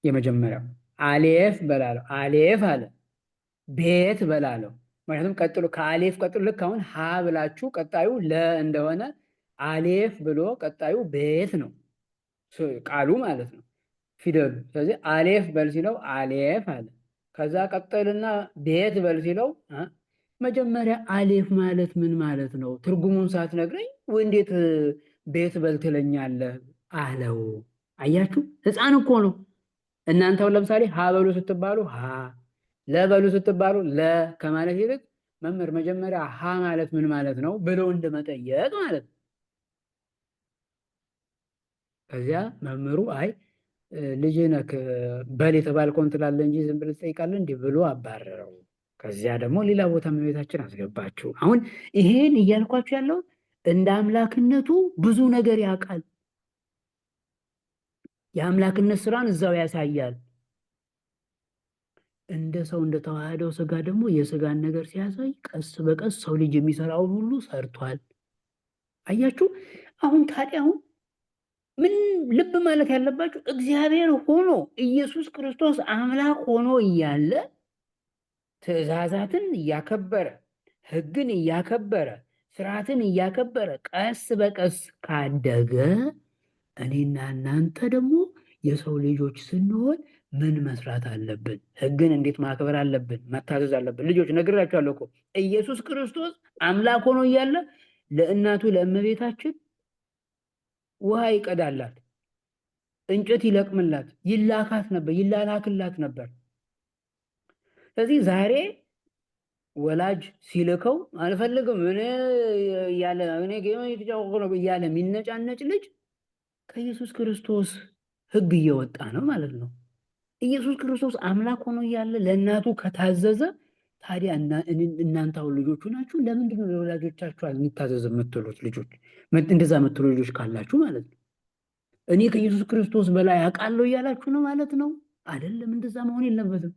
የመጀመሪያው አሌፍ በላለው አሌፍ አለ። ቤት በላለው ምክንያቱም ቀጥሎ ከአሌፍ ቀጥሎ ልክ አሁን ሀ ብላችሁ ቀጣዩ ለ እንደሆነ አሌፍ ብሎ ቀጣዩ ቤት ነው ቃሉ ማለት ነው ፊደሉ። ስለዚህ አሌፍ በል ሲለው አሌፍ አለ። ከዛ ቀጠልና ቤት በል ሲለው መጀመሪያ አሌፍ ማለት ምን ማለት ነው ትርጉሙን ሳትነግረኝ እንዴት ቤት በል ትለኛለህ አለው። አያችሁ ሕፃን እኮ ነው። እናንተውን ለምሳሌ ሀ በሉ ስትባሉ ሀ፣ ለበሉ ስትባሉ ለ ከማለት ይልቅ መምህር መጀመሪያ ሀ ማለት ምን ማለት ነው ብለው እንደመጠየቅ ማለት ነው። ከዚያ መምህሩ አይ ልጅ ነክ በል የተባልከውን ትላለህ እንጂ ዝም ብለህ ትጠይቃለህ እንዲህ ብሎ አባረረው። ከዚያ ደግሞ ሌላ ቦታ እመቤታችን አስገባችው። አሁን ይሄን እያልኳችሁ ያለው እንደ አምላክነቱ ብዙ ነገር ያውቃል። የአምላክነት ስራን እዛው ያሳያል። እንደ ሰው እንደተዋህደው ስጋ ደግሞ የስጋን ነገር ሲያሳይ ቀስ በቀስ ሰው ልጅ የሚሰራውን ሁሉ ሰርቷል። አያችሁ። አሁን ታዲያ ምን ልብ ማለት ያለባችሁ እግዚአብሔር ሆኖ ኢየሱስ ክርስቶስ አምላክ ሆኖ እያለ ትእዛዛትን እያከበረ ሕግን እያከበረ ስርዓትን እያከበረ ቀስ በቀስ ካደገ እኔና እናንተ ደግሞ የሰው ልጆች ስንሆን ምን መስራት አለብን? ሕግን እንዴት ማክበር አለብን? መታዘዝ አለብን። ልጆች ነግራችኋለሁ እኮ ኢየሱስ ክርስቶስ አምላክ ሆኖ እያለ ለእናቱ ለእመቤታችን ውሃ ይቀዳላት፣ እንጨት ይለቅምላት፣ ይላላክላት ነበር። ስለዚህ ዛሬ ወላጅ ሲልከው አልፈልግም እኔ የተጫወቁ ነው እያለ የሚነጫነጭ ልጅ ከኢየሱስ ክርስቶስ ሕግ እየወጣ ነው ማለት ነው። ኢየሱስ ክርስቶስ አምላክ ሆኖ እያለ ለእናቱ ከታዘዘ ታዲያ እናንተ አሁን ልጆቹ ናችሁ። ለምንድን ነው ለወላጆቻችሁ የሚታዘዝ የምትሉት? ልጆች እንደዛ የምትሉ ልጆች ካላችሁ ማለት ነው እኔ ከኢየሱስ ክርስቶስ በላይ አውቃለሁ እያላችሁ ነው ማለት ነው። አይደለም፣ እንደዛ መሆን የለበትም።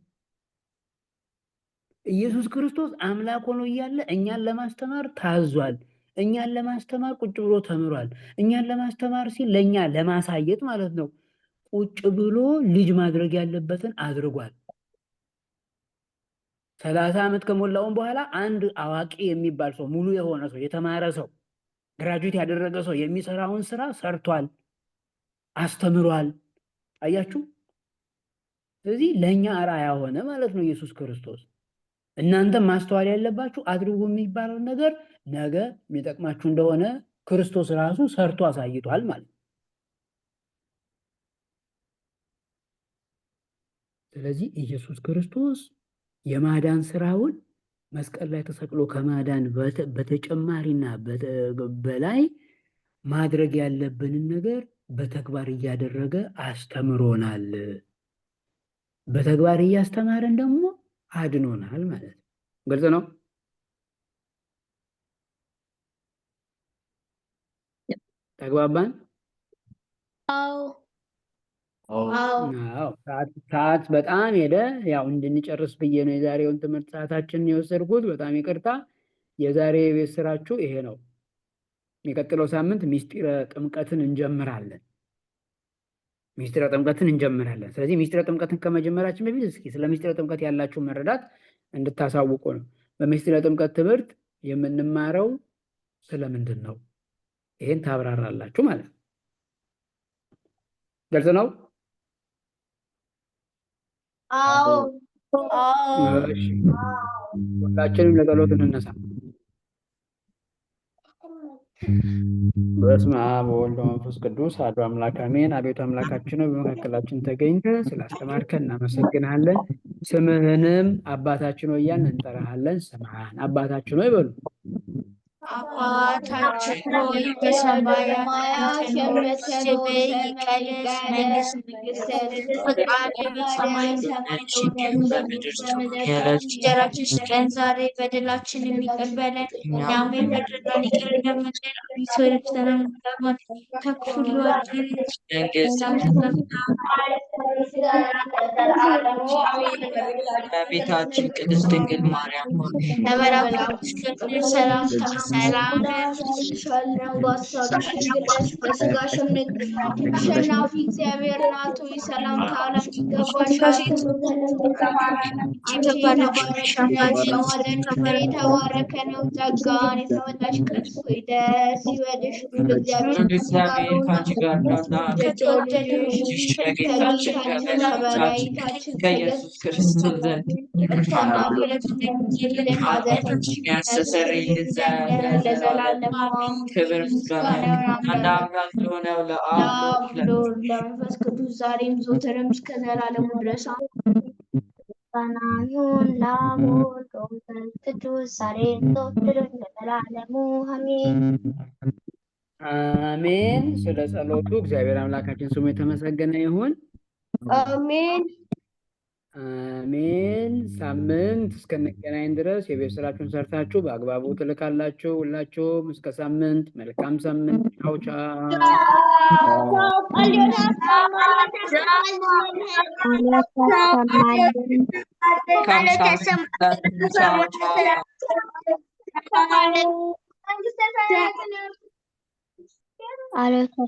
ኢየሱስ ክርስቶስ አምላክ ሆኖ እያለ እኛን ለማስተማር ታዟል። እኛን ለማስተማር ቁጭ ብሎ ተምሯል። እኛን ለማስተማር ሲል ለእኛ ለማሳየት ማለት ነው ቁጭ ብሎ ልጅ ማድረግ ያለበትን አድርጓል። 30 ዓመት ከሞላውን በኋላ አንድ አዋቂ የሚባል ሰው፣ ሙሉ የሆነ ሰው፣ የተማረ ሰው፣ ግራጁዌት ያደረገ ሰው የሚሰራውን ስራ ሰርቷል፣ አስተምሯል። አያችሁ። ስለዚህ ለእኛ አርአያ ሆነ ማለት ነው ኢየሱስ ክርስቶስ። እናንተ ማስተዋል ያለባችሁ አድርጉ የሚባለው ነገር ነገ የሚጠቅማችሁ እንደሆነ ክርስቶስ ራሱ ሰርቶ አሳይቷል ማለት ነው። ስለዚህ ኢየሱስ ክርስቶስ የማዳን ስራውን መስቀል ላይ ተሰቅሎ ከማዳን በተጨማሪና በላይ ማድረግ ያለብንን ነገር በተግባር እያደረገ አስተምሮናል። በተግባር እያስተማረን ደግሞ አድኖናል ማለት ነው። ግልጽ ነው። ተግባባን? አዎ ሰዓት በጣም ሄደ። ያው እንድንጨርስ ብዬ ነው የዛሬውን ትምህርት ሰዓታችንን የወሰድኩት። በጣም ይቅርታ። የዛሬ የቤት ስራችሁ ይሄ ነው። የሚቀጥለው ሳምንት ሚስጢረ ጥምቀትን እንጀምራለን። ስለዚህ ሚስጢረ ጥምቀትን ከመጀመራችን በፊት እስኪ ስለ ሚስጢረ ጥምቀት ያላችሁን መረዳት እንድታሳውቁ ነው። በሚስጢረ ጥምቀት ትምህርት የምንማረው ስለምንድን ነው? ይሄን ታብራራላችሁ ማለት ነው። ግልጽ ነው? አዎ ሁላችንም ለጸሎት እንነሳ። በስመ አብ ወወልድ ወመንፈስ ቅዱስ አሐዱ አምላክ አሜን። አቤቱ አምላካችን ሆይ በመካከላችን ተገኝተህ ስላስተማርከን እናመሰግናለን። ስምህንም አባታችን ሆይ እያልን እንጠራሃለን። ስምሃን አባታችን ሆይ በሉ። አባታችን ሆይ በሰማያት የምትኖር ስምህ ይቀደስ፣ መንግስትህ ፈቃድህ በሰማይ እንደሆነች በምድር ትሁን። እንጀራችንን ስጠን ዛሬ፣ በደላችንን ይቅር በለን እኛም የበደሉንን ይቅር እንደምንል፣ አቤቱ ወደ ፈተና አታግባን ከክፉ ሁሉ አድነን እመቤታችን ቅድስት ድንግል ማርያም ለመላእክት ሰላምታ ሰላም በስጋሽም አሸናፊ እግዚአብሔር ናቱ ሰላምታ ላንቺ ይገባሻል። የተባረከ ነው ጸጋን የተመላሽ ቅድስት ሆይ ደስ ይበልሽ፣ እግዚአብሔር ከአንቺ ጋር ነውና ከተወደደሽ ከጌታችን ከመድኃኒታችን ከኢየሱስ ክርስቶስ ዘንድ ይቅርታና ምሕረት ኃጢአታችንን ያስተሰርይልን ዘንድ ለዘላለሙ አሜን። ክብር ምስጋና አንድ አምላክ ለሆነው ለአብ ለወልድ ለመንፈስ ቅዱስ ዛሬም ዘወትርም እስከ ዘላለሙ ድረስ ምስጋና ይሁን ለአብ ወወልድ ወመንፈስ ቅዱስ ዛሬም ዘወትርም ለዘላለሙ አሜን አሜን። ስለ ጸሎቱ እግዚአብሔር አምላካችን ስሙ የተመሰገነ ይሁን። አሜን አሜን። ሳምንት እስከንገናኝ ድረስ የቤት ስራችሁን ሰርታችሁ በአግባቡ ትልካላችሁ። ሁላችሁም እስከ ሳምንት መልካም ሳምንት። ቻው ቻው። አለ